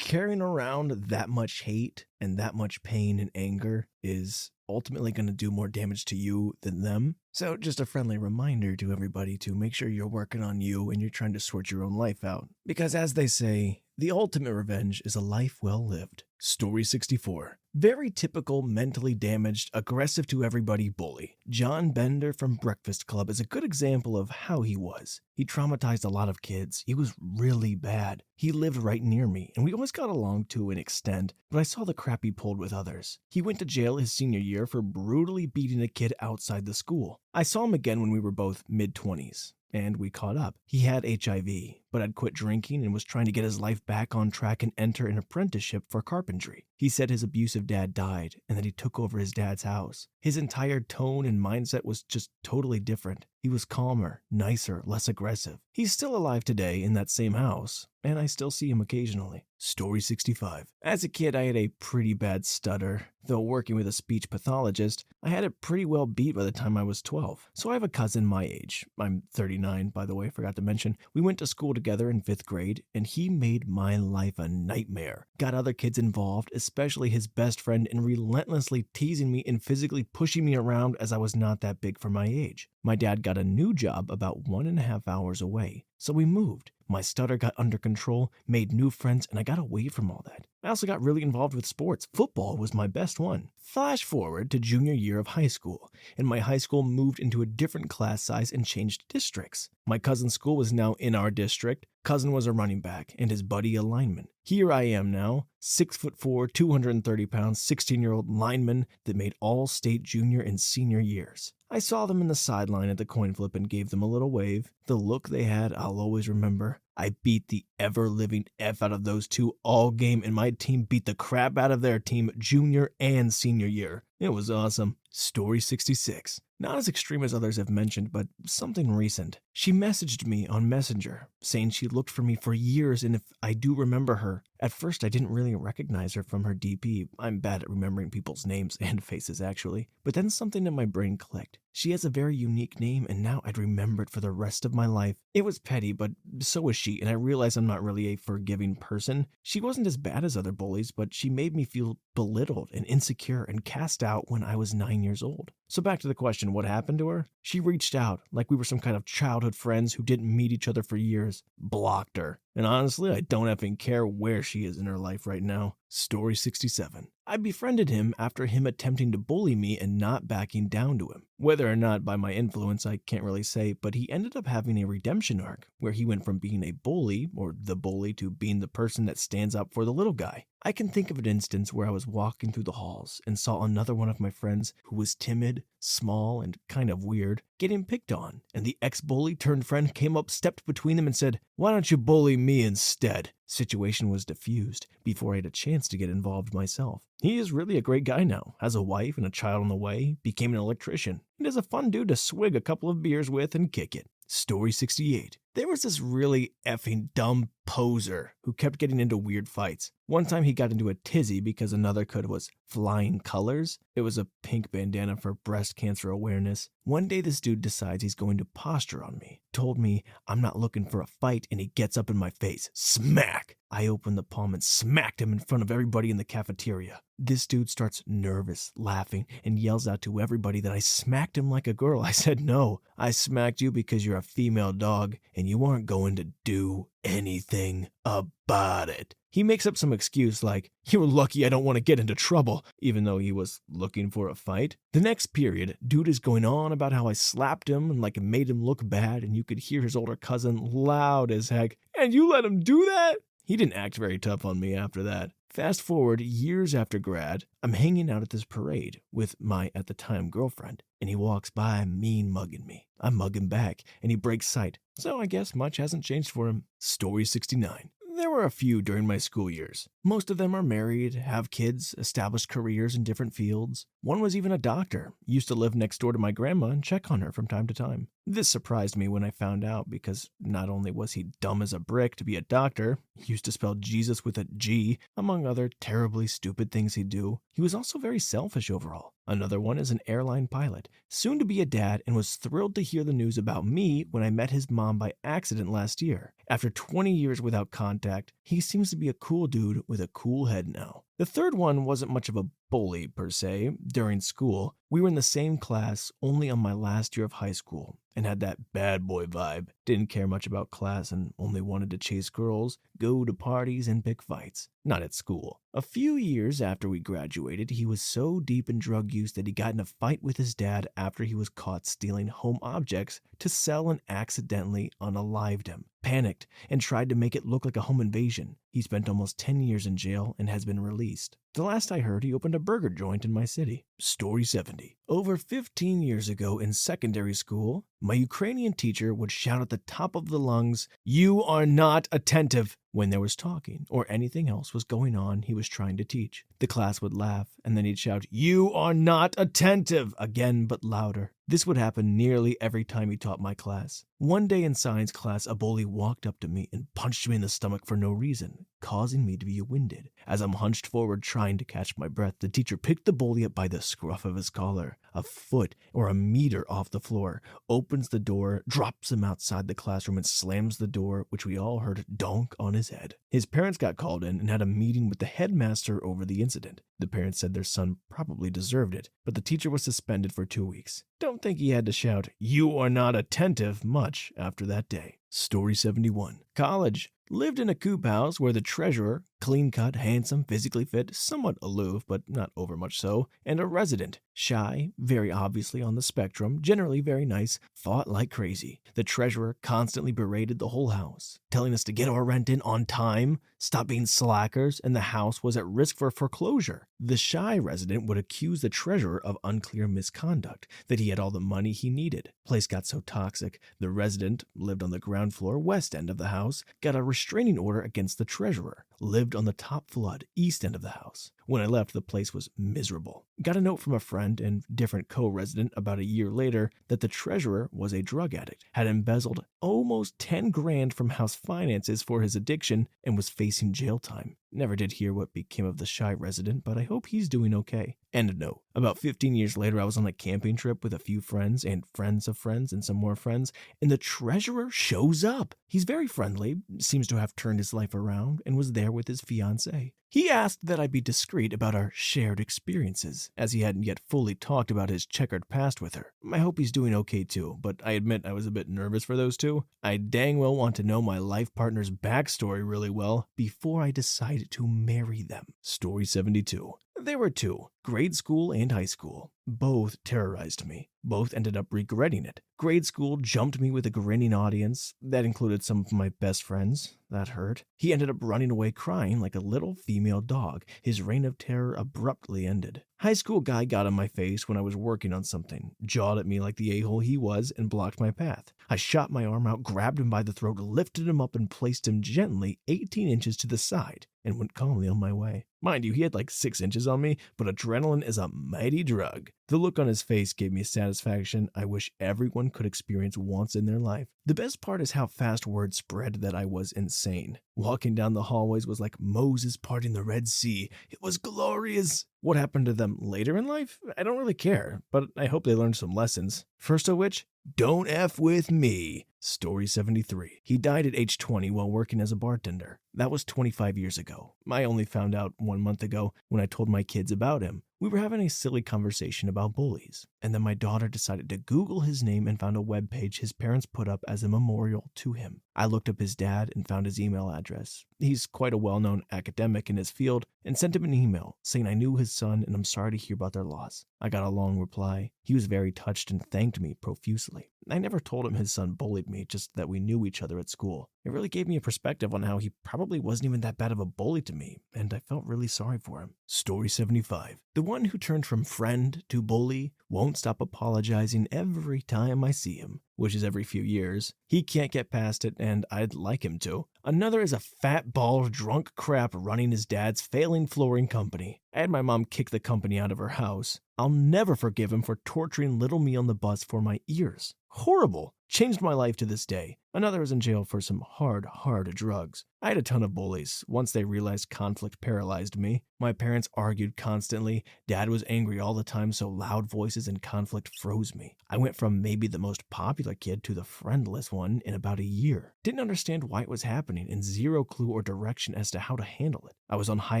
carrying around that much hate and that much pain and anger is ultimately going to do more damage to you than them. So just a friendly reminder to everybody to make sure you're working on you and you're trying to sort your own life out. Because as they say, the ultimate revenge is a life well lived. Story 64. Very typical mentally damaged, aggressive to everybody bully. John Bender from Breakfast Club is a good example of how he was. He traumatized a lot of kids. He was really bad. He lived right near me, and we always got along to an extent, but I saw the crap he pulled with others. He went to jail his senior year for brutally beating a kid outside the school. I saw him again when we were both mid-20s. And we caught up. He had HIV, but had quit drinking and was trying to get his life back on track and enter an apprenticeship for carpentry. He said his abusive dad died and that he took over his dad's house. His entire tone and mindset was just totally different. He was calmer, nicer, less aggressive. He's still alive today in that same house, and I still see him occasionally. Story 65. As a kid, I had a pretty bad stutter. Though working with a speech pathologist, I had it pretty well beat by the time I was 12. So I have a cousin my age. I'm 39, by the way, forgot to mention. We went to school together together in 5th grade, and he made my life a nightmare. Got other kids involved, especially his best friend, and relentlessly teasing me and physically pushing me around as I was not that big for my age. My dad got a new job about 1.5 hours away, so we moved. My stutter got under control, made new friends, and I got away from all that. I also got really involved with sports. Football was my best one. Flash forward to junior year of high school, and my high school moved into a different class size and changed districts. My cousin's school was now in our district. Cousin was a running back, and his buddy a lineman. Here I am now, 6'4", 230 pounds, 16-year-old lineman that made all-state junior and senior years. I saw them in the sideline at the coin flip and gave them a little wave. The look they had, I'll always remember. I beat the ever-living F out of those two all game, and my team beat the crap out of their team junior and senior year. It was awesome. Story 66. Not as extreme as others have mentioned, but something recent. She messaged me on Messenger, saying she looked for me for years, and if I do remember her. At first, I didn't really recognize her from her DP. I'm bad at remembering people's names and faces, actually. But then something in my brain clicked. She has a very unique name, and now I'd remember it for the rest of my life. It was petty, but so was she, and I realized I'm not really a forgiving person. She wasn't as bad as other bullies, but she made me feel belittled and insecure and cast out when I was 9 years old. So back to the question, what happened to her? She reached out like we were some kind of childhood friends who didn't meet each other for years. Blocked her. And honestly, I don't effing care where she is in her life right now. Story 67. I befriended him after him attempting to bully me and not backing down to him. Whether or not by my influence, I can't really say, but he ended up having a redemption arc where he went from being a bully, or the bully, to being the person that stands up for the little guy. I can think of an instance where I was walking through the halls and saw another one of my friends who was timid, small, and kind of weird, getting picked on, and the ex-bully turned friend came up, stepped between them, and said, "Why don't you bully me instead?" Situation was diffused before I had a chance to get involved myself. He is really a great guy now, has a wife and a child on the way, became an electrician, and is a fun dude to swig a couple of beers with and kick it. Story 68. There was this really effing dumb poser who kept getting into weird fights. One time he got into a tizzy because another kid was flying colors. It was a pink bandana for breast cancer awareness. One day this dude decides he's going to posture on me. Told me I'm not looking for a fight, and he gets up in my face. Smack! I opened the palm and smacked him in front of everybody in the cafeteria. This dude starts nervous, laughing, and yells out to everybody that I smacked him like a girl. I said, "No, I smacked you because you're a female dog, and you aren't going to do anything about it." He makes up some excuse like, "You're lucky I don't want to get into trouble," even though he was looking for a fight. The next period, dude is going on about how I slapped him and like it made him look bad, and you could hear his older cousin loud as heck, "And you let him do that?" He didn't act very tough on me after that. Fast forward years after grad, I'm hanging out at this parade with my, at the time, girlfriend, and he walks by mean mugging me. I mug him back, and he breaks sight, so I guess much hasn't changed for him. Story 69. There were a few during my school years. Most of them are married, have kids, established careers in different fields. One was even a doctor, used to live next door to my grandma and check on her from time to time. This surprised me when I found out because not only was he dumb as a brick to be a doctor, he used to spell Jesus with a G, among other terribly stupid things he'd do, he was also very selfish overall. Another one is an airline pilot, soon to be a dad, and was thrilled to hear the news about me when I met his mom by accident last year. After 20 years without contact, he seems to be a cool dude with a cool head now. The third one wasn't much of a bully per se. During school, we were in the same class only on my last year of high school and had that bad boy vibe. Didn't care much about class and only wanted to chase girls, go to parties, and pick fights. Not at school. A few years after we graduated, he was so deep in drug use that he got in a fight with his dad after he was caught stealing home objects to sell and accidentally unalived him. Panicked and tried to make it look like a home invasion. He spent almost 10 years in jail and has been released. The last I heard, he opened a burger joint in my city. Story 70. Over 15 years ago in secondary school, my Ukrainian teacher would shout at the top of the lungs, "You are not attentive," when there was talking or anything else was going on he was trying to teach. The class would laugh, and then he'd shout, "You are not attentive," again but louder. This would happen nearly every time he taught my class. One day in science class, a bully walked up to me and punched me in the stomach for no reason, causing me to be winded. As I'm hunched forward trying to catch my breath, the teacher picked the bully up by the scruff of his collar. a foot or a meter off the floor, opens the door, drops him outside the classroom, and slams the door, which we all heard donk on his head. His parents got called in and had a meeting with the headmaster over the incident. The parents said their son probably deserved it, but the teacher was suspended for 2 weeks. Don't think he had to shout, "You are not attentive," much after that day. Story 71. College. Lived in a coop house where the treasurer, clean-cut, handsome, physically fit, somewhat aloof, but not overmuch so, and a resident, shy, very obviously on the spectrum, generally very nice, fought like crazy. The treasurer constantly berated the whole house, telling us to get our rent in on time, stop being slackers, and the house was at risk for foreclosure. The shy resident would accuse the treasurer of unclear misconduct, that he had all the money he needed. Place got so toxic, the resident lived on the ground floor west end of the house, got a restraining order against the treasurer, lived on the top flood east end of the house. When I left, the place was miserable. Got a note from a friend and different co-resident about a year later that the treasurer was a drug addict, had embezzled almost 10 grand from house finances for his addiction, and was facing jail time. Never did hear what became of the shy resident, but I hope he's doing okay. End of note. About 15 years later, I was on a camping trip with a few friends and friends of friends and some more friends, and the treasurer shows up. He's very friendly, seems to have turned his life around, and was there with his fiancée. He asked that I be discreet about our shared experiences, as he hadn't yet fully talked about his checkered past with her. I hope he's doing okay too, but I admit I was a bit nervous for those two. I dang well want to know my life partner's backstory really well before I decide to marry them. Story 72. There were two, grade school and high school. Both terrorized me. Both ended up regretting it. Grade school jumped me with a grinning audience. That included some of my best friends. That hurt. He ended up running away crying like a little female dog. His reign of terror abruptly ended. High school guy got in my face when I was working on something, jawed at me like the a-hole he was, and blocked my path. I shot my arm out, grabbed him by the throat, lifted him up, and placed him gently 18 inches to the side, and went calmly on my way. Mind you, he had like 6 inches on me, but adrenaline is a mighty drug. The look on his face gave me satisfaction I wish everyone could experience once in their life. The best part is how fast word spread that I was insane. Walking down the hallways was like Moses parting the Red Sea. It was glorious. What happened to them later in life? I don't really care, but I hope they learned some lessons. First of which, don't F with me. Story 73. He died at age 20 while working as a bartender. That was 25 years ago. I only found out 1 month ago when I told my kids about him. We were having a silly conversation about bullies, and then my daughter decided to Google his name and found a webpage his parents put up as a memorial to him. I looked up his dad and found his email address. He's quite a well-known academic in his field, and sent him an email saying I knew his son and I'm sorry to hear about their loss. I got a long reply. He was very touched and thanked me profusely. I never told him his son bullied me, just that we knew each other at school. It really gave me a perspective on how he probably wasn't even that bad of a bully to me, and I felt really sorry for him. Story 75. The one who turned from friend to bully won't stop apologizing every time I see him, which is every few years. He can't get past it, and I'd like him to. Another is a fat-balled drunk crap running his dad's failing flooring company. I had my mom kick the company out of her house. I'll never forgive him for torturing little me on the bus for my ears. Horrible. Changed my life to this day. Another is in jail for some hard drugs. I had a ton of bullies. Once they realized conflict paralyzed me. My parents argued constantly. Dad was angry all the time, so loud voices and conflict froze me. I went from maybe the most popular kid to the friendless one in about a year. Didn't understand why it was happening and zero clue or direction as to how to handle it. I was on high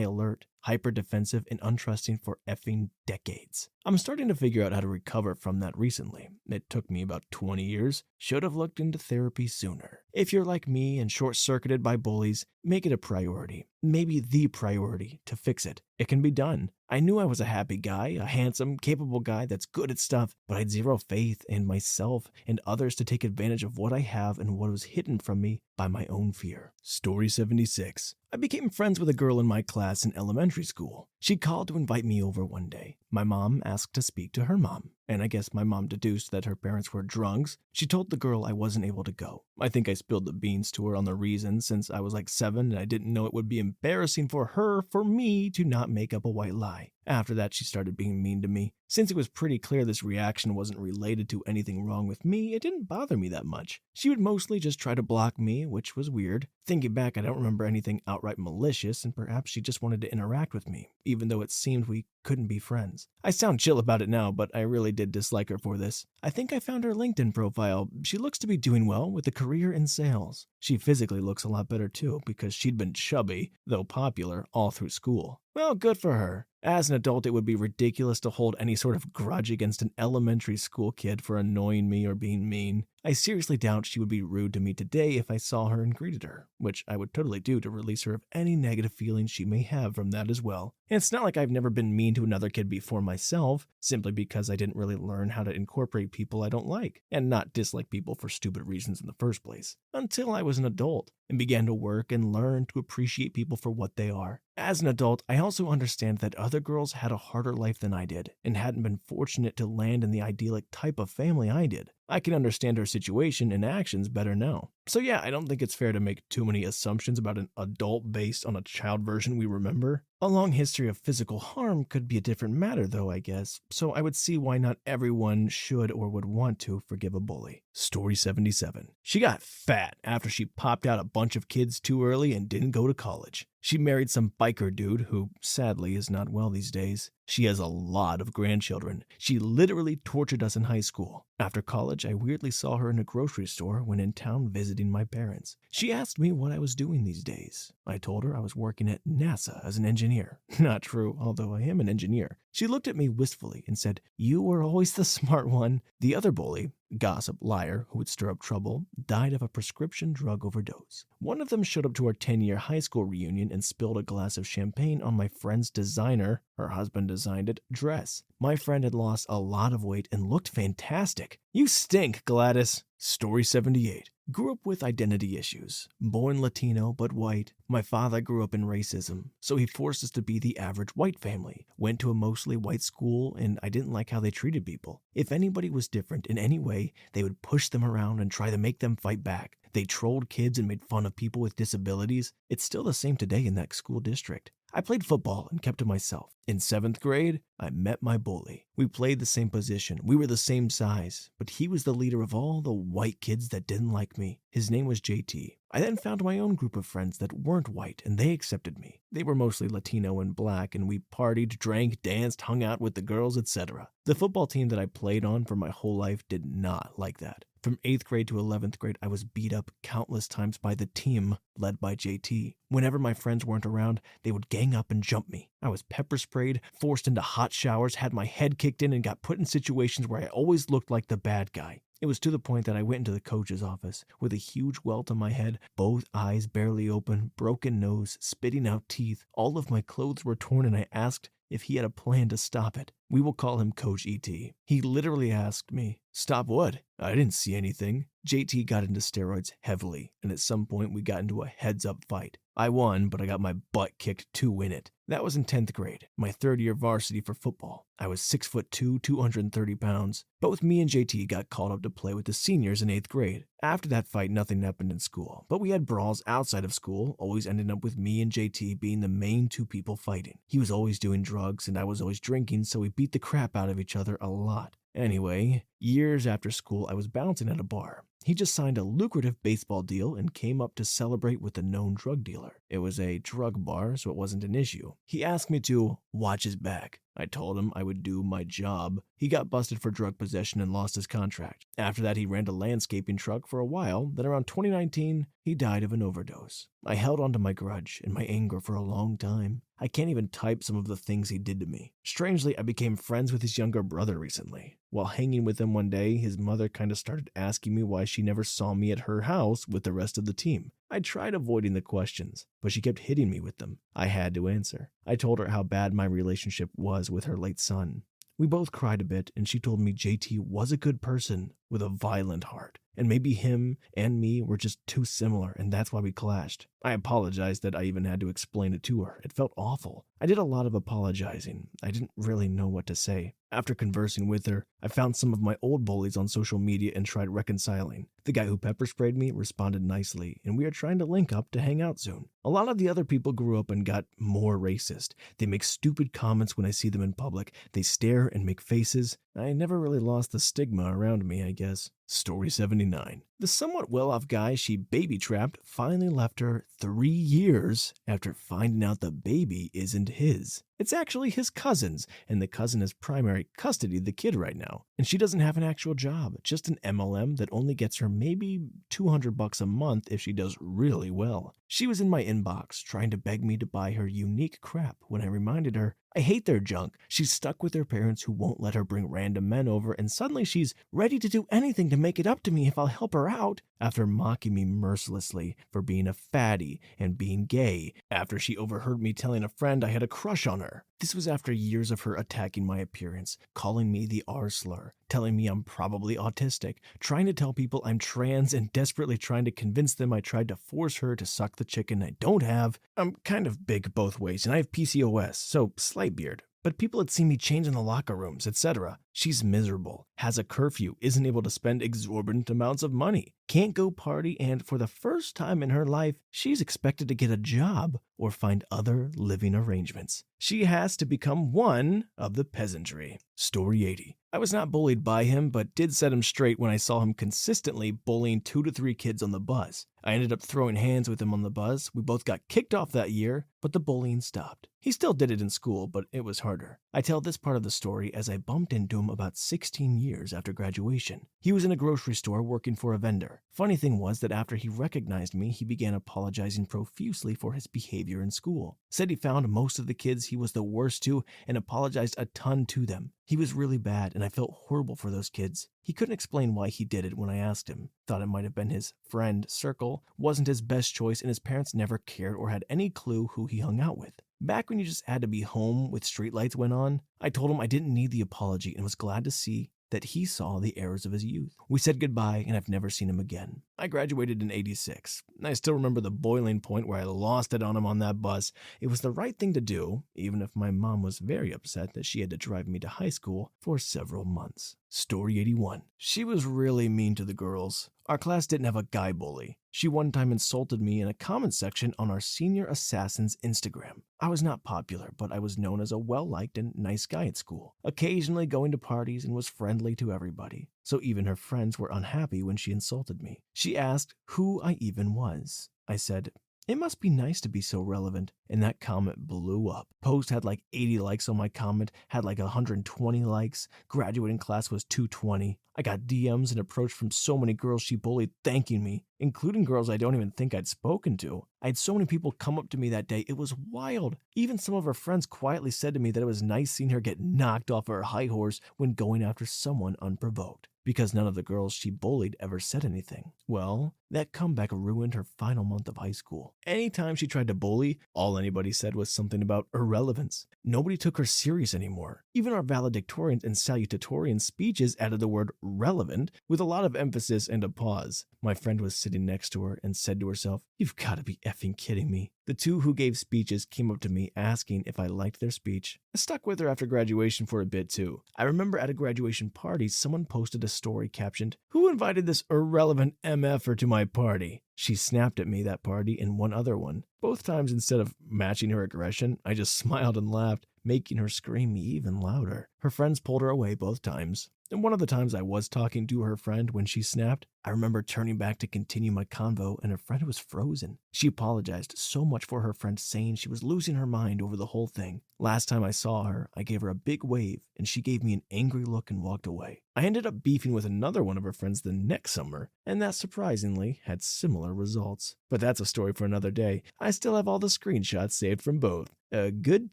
alert, hyper defensive, and untrusting for effing decades. I'm starting to figure out how to recover from that recently. It took me about 20 years. Should have looked into therapy sooner. If you're like me and short-circuited by bullies, make it a priority. Maybe the priority to fix it. It can be done. I knew I was a happy guy, a handsome, capable guy that's good at stuff, but I had zero faith in myself and others to take advantage of what I have and what was hidden from me by my own fear. Story 76. I became friends with a girl in my class in elementary school. She called to invite me over one day. My mom asked to speak to her mom, and I guess my mom deduced that her parents were drunks. She told the girl I wasn't able to go. I think I spilled the beans to her on the reason since I was like 7 and I didn't know it would be embarrassing for her for me to not make up a white lie. After that, she started being mean to me. Since it was pretty clear this reaction wasn't related to anything wrong with me, it didn't bother me that much. She would mostly just try to block me, which was weird. Thinking back, I don't remember anything outright malicious, and perhaps she just wanted to interact with me, even though it seemed we couldn't be friends. I sound chill about it now, but I really did dislike her for this. I think I found her LinkedIn profile. She looks to be doing well with a career in sales. She physically looks a lot better too, because she'd been chubby, though popular, all through school. Well, good for her. As an adult, it would be ridiculous to hold any sort of grudge against an elementary school kid for annoying me or being mean. I seriously doubt she would be rude to me today if I saw her and greeted her, which I would totally do to release her of any negative feelings she may have from that as well. And it's not like I've never been mean to another kid before myself, simply because I didn't really learn how to incorporate people I don't like, and not dislike people for stupid reasons in the first place, until I was an adult and began to work and learn to appreciate people for what they are. As an adult, I also understand that other girls had a harder life than I did, and hadn't been fortunate to land in the idyllic type of family I did. I can understand her situation and actions better now. So yeah, I don't think it's fair to make too many assumptions about an adult based on a child version we remember. A long history of physical harm could be a different matter though, I guess, so I would see why not everyone should or would want to forgive a bully. Story 77. She got fat after she popped out a bunch of kids too early and didn't go to college. She married some biker dude who, sadly, is not well these days. She has a lot of grandchildren. She literally tortured us in high school. After college, I weirdly saw her in a grocery store when in town visiting my parents. She asked me what I was doing these days. I told her I was working at NASA as an engineer. Not true, although I am an engineer. She looked at me wistfully and said, "You were always the smart one." The other bully, gossip liar who would stir up trouble, died of a prescription drug overdose. One of them showed up to our 10-year high school reunion and spilled a glass of champagne on my friend's designer, her husband designed it, dress. My friend had lost a lot of weight and looked fantastic. "You stink, Gladys." Story 78. Grew up with identity issues. Born Latino but white. My father grew up in racism, so he forced us to be the average white family. Went to a mostly white school, and I didn't like how they treated people. If anybody was different in any way, they would push them around and try to make them fight back. They trolled kids and made fun of people with disabilities. It's still the same today in that school district. I played football and kept to myself. In 7th grade, I met my bully. We played the same position. We were the same size, but he was the leader of all the white kids that didn't like me. His name was JT. I then found my own group of friends that weren't white, and they accepted me. They were mostly Latino and black, and we partied, drank, danced, hung out with the girls, etc. The football team that I played on for my whole life did not like that. From 8th grade to 11th grade, I was beat up countless times by the team led by JT. Whenever my friends weren't around, they would gang up and jump me. I was pepper sprayed, forced into hot showers, had my head kicked in, and got put in situations where I always looked like the bad guy. It was to the point that I went into the coach's office with a huge welt on my head, both eyes barely open, broken nose, spitting out teeth. All of my clothes were torn, and I asked if he had a plan to stop it. We will call him Coach E.T. He literally asked me, "Stop what?" I didn't see anything. JT got into steroids heavily, and at some point we got into a heads-up fight. I won, but I got my butt kicked to win it. That was in 10th grade, my 3rd year varsity for football. I was 6'2", 230 pounds. Both me and JT got called up to play with the seniors in 8th grade. After that fight, nothing happened in school, but we had brawls outside of school, always ending up with me and JT being the main two people fighting. He was always doing drugs, and I was always drinking, so we beat the crap out of each other a lot. Anyway, years after school, I was bouncing at a bar. He just signed a lucrative baseball deal and came up to celebrate with a known drug dealer. It was a drug bar, so it wasn't an issue. He asked me to watch his back. I told him I would do my job. He got busted for drug possession and lost his contract. After that, he ran a landscaping truck for a while. Then around 2019, he died of an overdose. I held onto my grudge and my anger for a long time. I can't even type some of the things he did to me. Strangely, I became friends with his younger brother recently. While hanging with him one day, his mother kind of started asking me why she never saw me at her house with the rest of the team. I tried avoiding the questions, but she kept hitting me with them. I had to answer. I told her how bad my relationship was with her late son. We both cried a bit, and she told me JT was a good person, with a violent heart. And maybe him and me were just too similar, and that's why we clashed. I apologized that I even had to explain it to her. It felt awful. I did a lot of apologizing. I didn't really know what to say. After conversing with her, I found some of my old bullies on social media and tried reconciling. The guy who pepper sprayed me responded nicely, and we are trying to link up to hang out soon. A lot of the other people grew up and got more racist. They make stupid comments when I see them in public. They stare and make faces. I never really lost the stigma around me, I guess. Story 79. The somewhat well-off guy she baby-trapped finally left her 3 years after finding out the baby isn't his. It's actually his cousin's, and the cousin has primary custody of the kid right now. And she doesn't have an actual job, just an MLM that only gets her maybe $200 a month if she does really well. She was in my inbox trying to beg me to buy her unique crap when I reminded her, I hate their junk. She's stuck with her parents who won't let her bring random men over, and suddenly she's ready to do anything to make it up to me if I'll help her out. After mocking me mercilessly for being a fatty and being gay, after she overheard me telling a friend I had a crush on her. This was after years of her attacking my appearance, calling me the R slur, telling me I'm probably autistic, trying to tell people I'm trans, and desperately trying to convince them I tried to force her to suck the chicken I don't have. I'm kind of big both ways, and I have PCOS, so slight beard. But people had seen me change in the locker rooms, etc. She's miserable, has a curfew, isn't able to spend exorbitant amounts of money, can't go party, and for the first time in her life, she's expected to get a job or find other living arrangements. She has to become one of the peasantry. Story 80. I was not bullied by him, but did set him straight when I saw him consistently bullying 2 to 3 kids on the bus. I ended up throwing hands with him on the bus. We both got kicked off that year, but the bullying stopped. He still did it in school, but it was harder. I tell this part of the story as I bumped into him about 16 years after graduation. He was in a grocery store working for a vendor. Funny thing was that after he recognized me, he began apologizing profusely for his behavior in school. Said he found most of the kids he was the worst to and apologized a ton to them. He was really bad, and I felt horrible for those kids. He couldn't explain why he did it when I asked him. Thought it might have been his friend circle, wasn't his best choice, and his parents never cared or had any clue who he hung out with. Back when you just had to be home with streetlights went on, I told him I didn't need the apology and was glad to see that he saw the errors of his youth. We said goodbye, and I've never seen him again. I graduated in '86. I still remember the boiling point where I lost it on him on that bus. It was the right thing to do, even if my mom was very upset that she had to drive me to high school for several months. Story 81. She was really mean to the girls. Our class didn't have a guy bully. She one time insulted me in a comment section on our senior assassin's Instagram. I was not popular, but I was known as a well-liked and nice guy at school, occasionally going to parties and was friendly to everybody. So even her friends were unhappy when she insulted me. She asked who I even was. I said, it must be nice to be so relevant. And that comment blew up. Post had like 80 likes on my comment, had like 120 likes. Graduating class was 220. I got DMs and approached from so many girls she bullied thanking me, including girls I don't even think I'd spoken to. I had so many people come up to me that day, it was wild. Even some of her friends quietly said to me that it was nice seeing her get knocked off her high horse when going after someone unprovoked, because none of the girls she bullied ever said anything. Well, that comeback ruined her final month of high school. Anytime she tried to bully, all anybody said was something about irrelevance. Nobody took her serious anymore. Even our valedictorian and salutatorian speeches added the word relevant with a lot of emphasis and a pause. My friend was sitting next to her and said to herself, "You've got to be effing kidding me." The two who gave speeches came up to me asking if I liked their speech. I stuck with her after graduation for a bit too. I remember at a graduation party, someone posted a story captioned, "Who invited this irrelevant MFer to my party?" She snapped at me that party and one other one. Both times, instead of matching her aggression, I just smiled and laughed, making her scream even louder. Her friends pulled her away both times. And one of the times I was talking to her friend when she snapped, I remember turning back to continue my convo and her friend was frozen. She apologized so much for her friend saying she was losing her mind over the whole thing. Last time I saw her, I gave her a big wave and she gave me an angry look and walked away. I ended up beefing with another one of her friends the next summer, and that surprisingly had similar results. But that's a story for another day. I still have all the screenshots saved from both. Good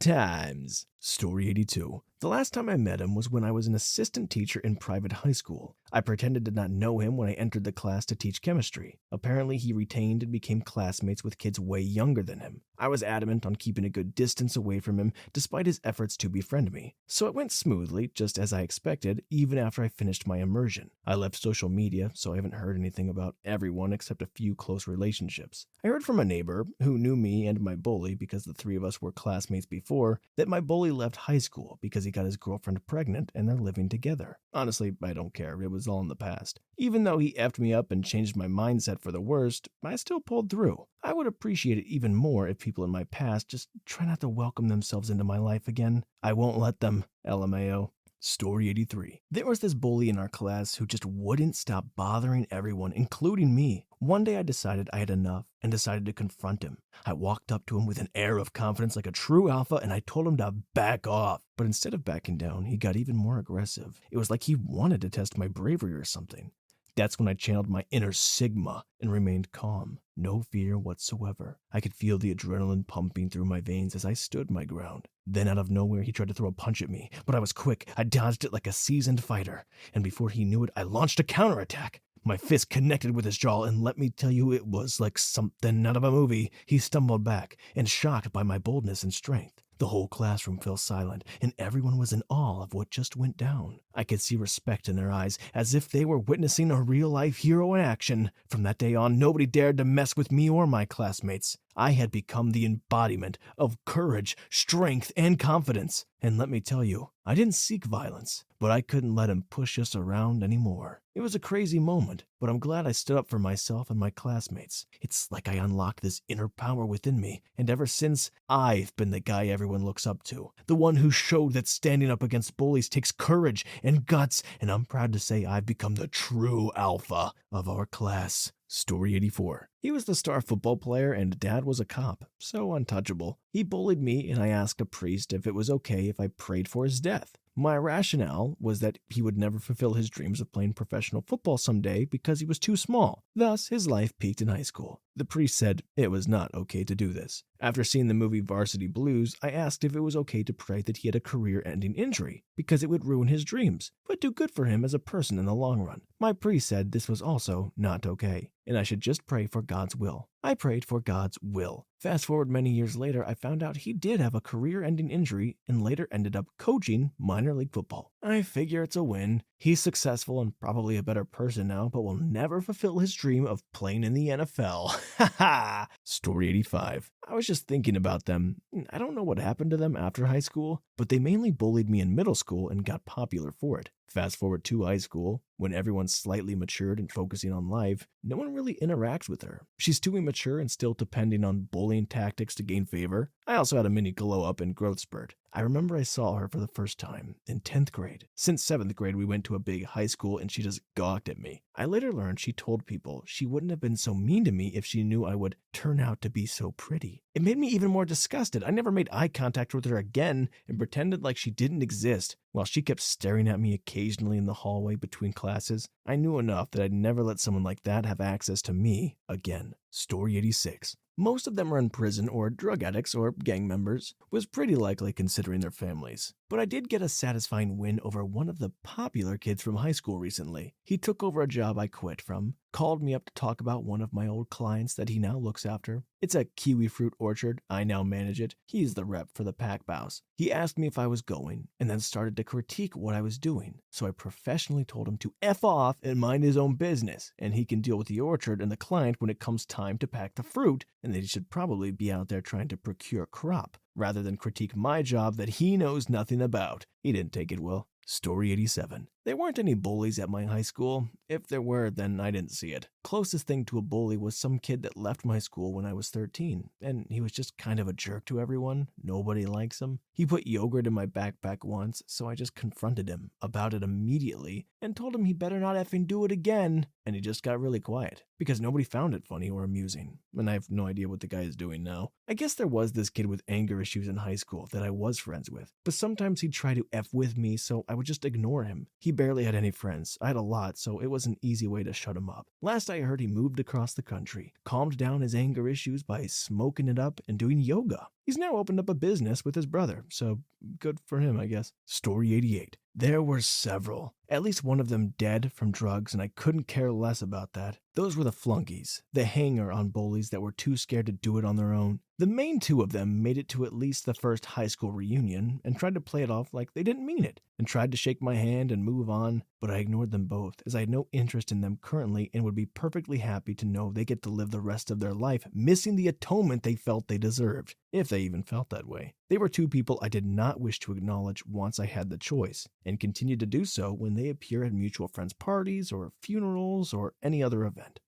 times. Story 82. The last time I met him was when I was an assistant teacher in private high school. I pretended to not know him when I entered the class to teach chemistry. Apparently, he retained and became classmates with kids way younger than him. I was adamant on keeping a good distance away from him despite his efforts to befriend me. So it went smoothly, just as I expected, even after I finished my immersion. I left social media, so I haven't heard anything about everyone except a few close relationships. I heard from a neighbor, who knew me and my bully because the three of us were classmates before, that my bully left high school because he got his girlfriend pregnant and they're living together. Honestly, I don't care. It was all in the past. Even though he effed me up and changed my mindset for the worst, I still pulled through. I would appreciate it even more if people in my past just try not to welcome themselves into my life again. I won't let them. LMAO. Story 83. There was this bully in our class who just wouldn't stop bothering everyone, including me. One day I decided I had enough and decided to confront him. I walked up to him with an air of confidence like a true alpha and I told him to back off. But instead of backing down, he got even more aggressive. It was like he wanted to test my bravery or something. That's when I channeled my inner Sigma and remained calm. No fear whatsoever. I could feel the adrenaline pumping through my veins as I stood my ground. Then out of nowhere, he tried to throw a punch at me, but I was quick. I dodged it like a seasoned fighter, and before he knew it, I launched a counterattack. My fist connected with his jaw, and let me tell you, it was like something out of a movie. He stumbled back, and shocked by my boldness and strength. The whole classroom fell silent, and everyone was in awe of what just went down. I could see respect in their eyes, as if they were witnessing a real-life hero in action. From that day on, nobody dared to mess with me or my classmates. I had become the embodiment of courage, strength, and confidence. And let me tell you, I didn't seek violence, but I couldn't let him push us around anymore. It was a crazy moment, but I'm glad I stood up for myself and my classmates. It's like I unlocked this inner power within me, and ever since, I've been the guy everyone looks up to. The one who showed that standing up against bullies takes courage and guts, and I'm proud to say I've become the true alpha of our class. Story 84. He was the star football player and Dad was a cop, so untouchable. He bullied me and I asked a priest if it was okay if I prayed for his death. My rationale was that he would never fulfill his dreams of playing professional football someday because he was too small. Thus, his life peaked in high school. The priest said it was not okay to do this. After seeing the movie Varsity Blues, I asked if it was okay to pray that he had a career-ending injury, because it would ruin his dreams, but do good for him as a person in the long run. My priest said this was also not okay, and I should just pray for God's will. I prayed for God's will. Fast forward many years later, I found out he did have a career-ending injury and later ended up coaching minor league football. I figure it's a win. He's successful and probably a better person now, but will never fulfill his dream of playing in the NFL. Haha! Story 85. I was just thinking about them. I don't know what happened to them after high school, but they mainly bullied me in middle school and got popular for it. Fast forward to high school, when everyone's slightly matured and focusing on life, no one really interacts with her. She's too immature and still depending on bullying tactics to gain favor. I also had a mini glow up and growth spurt. I remember I saw her for the first time in 10th grade. Since 7th grade, we went to a big high school and she just gawked at me. I later learned she told people she wouldn't have been so mean to me if she knew I would turn out to be so pretty. It made me even more disgusted. I never made eye contact with her again and pretended like she didn't exist. While she kept staring at me occasionally in the hallway between classes, I knew enough that I'd never let someone like that have access to me again. Story 86. Most of them are in prison or drug addicts or gang members. Was pretty likely considering their families. But I did get a satisfying win over one of the popular kids from high school recently. He took over a job I quit from, called me up to talk about one of my old clients that he now looks after. It's a kiwi fruit orchard. I now manage it. He's the rep for the pack boss. He asked me if I was going, and then started to critique what I was doing. So I professionally told him to F off and mind his own business, and he can deal with the orchard and the client when it comes time to pack the fruit, and that he should probably be out there trying to procure crop, rather than critique my job that he knows nothing about. He didn't take it well. Story 87. There weren't any bullies at my high school. If there were, then I didn't see it. Closest thing to a bully was some kid that left my school when I was 13, and he was just kind of a jerk to everyone. Nobody likes him. He put yogurt in my backpack once, so I just confronted him about it immediately and told him he better not effing do it again, and he just got really quiet because nobody found it funny or amusing, and I have no idea what the guy is doing now. I guess there was this kid with anger issues in high school that I was friends with, but sometimes he'd try to F with me, so I would just ignore him. He barely had any friends. I had a lot, so it was an easy way to shut him up. Last I heard, he moved across the country, calmed down his anger issues by smoking it up and doing yoga. He's now opened up a business with his brother, so good for him, I guess. Story 88. There were several. At least one of them dead from drugs, and I couldn't care less about that. Those were the flunkies, the hanger on bullies that were too scared to do it on their own. The main two of them made it to at least the first high school reunion and tried to play it off like they didn't mean it, and tried to shake my hand and move on, but I ignored them both as I had no interest in them currently and would be perfectly happy to know they get to live the rest of their life missing the atonement they felt they deserved, if they even felt that way. They were two people I did not wish to acknowledge once I had the choice, and continued to do so when they appear at mutual friends' parties or funerals or any other event.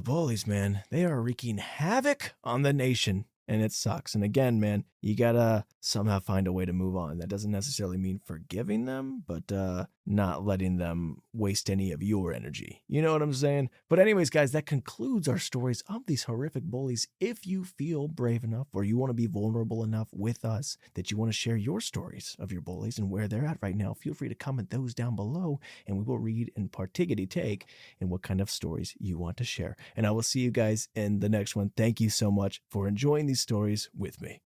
Bullies, man, they are wreaking havoc on the nation. And it sucks. And again, man, you gotta somehow find a way to move on. That doesn't necessarily mean forgiving them, but not letting them waste any of your energy. You know what I'm saying? But anyways, guys, that concludes our stories of these horrific bullies. If you feel brave enough or you want to be vulnerable enough with us that you want to share your stories of your bullies and where they're at right now, feel free to comment those down below and we will read and particularly take in what kind of stories you want to share. And I will see you guys in the next one. Thank you so much for enjoying these stories with me.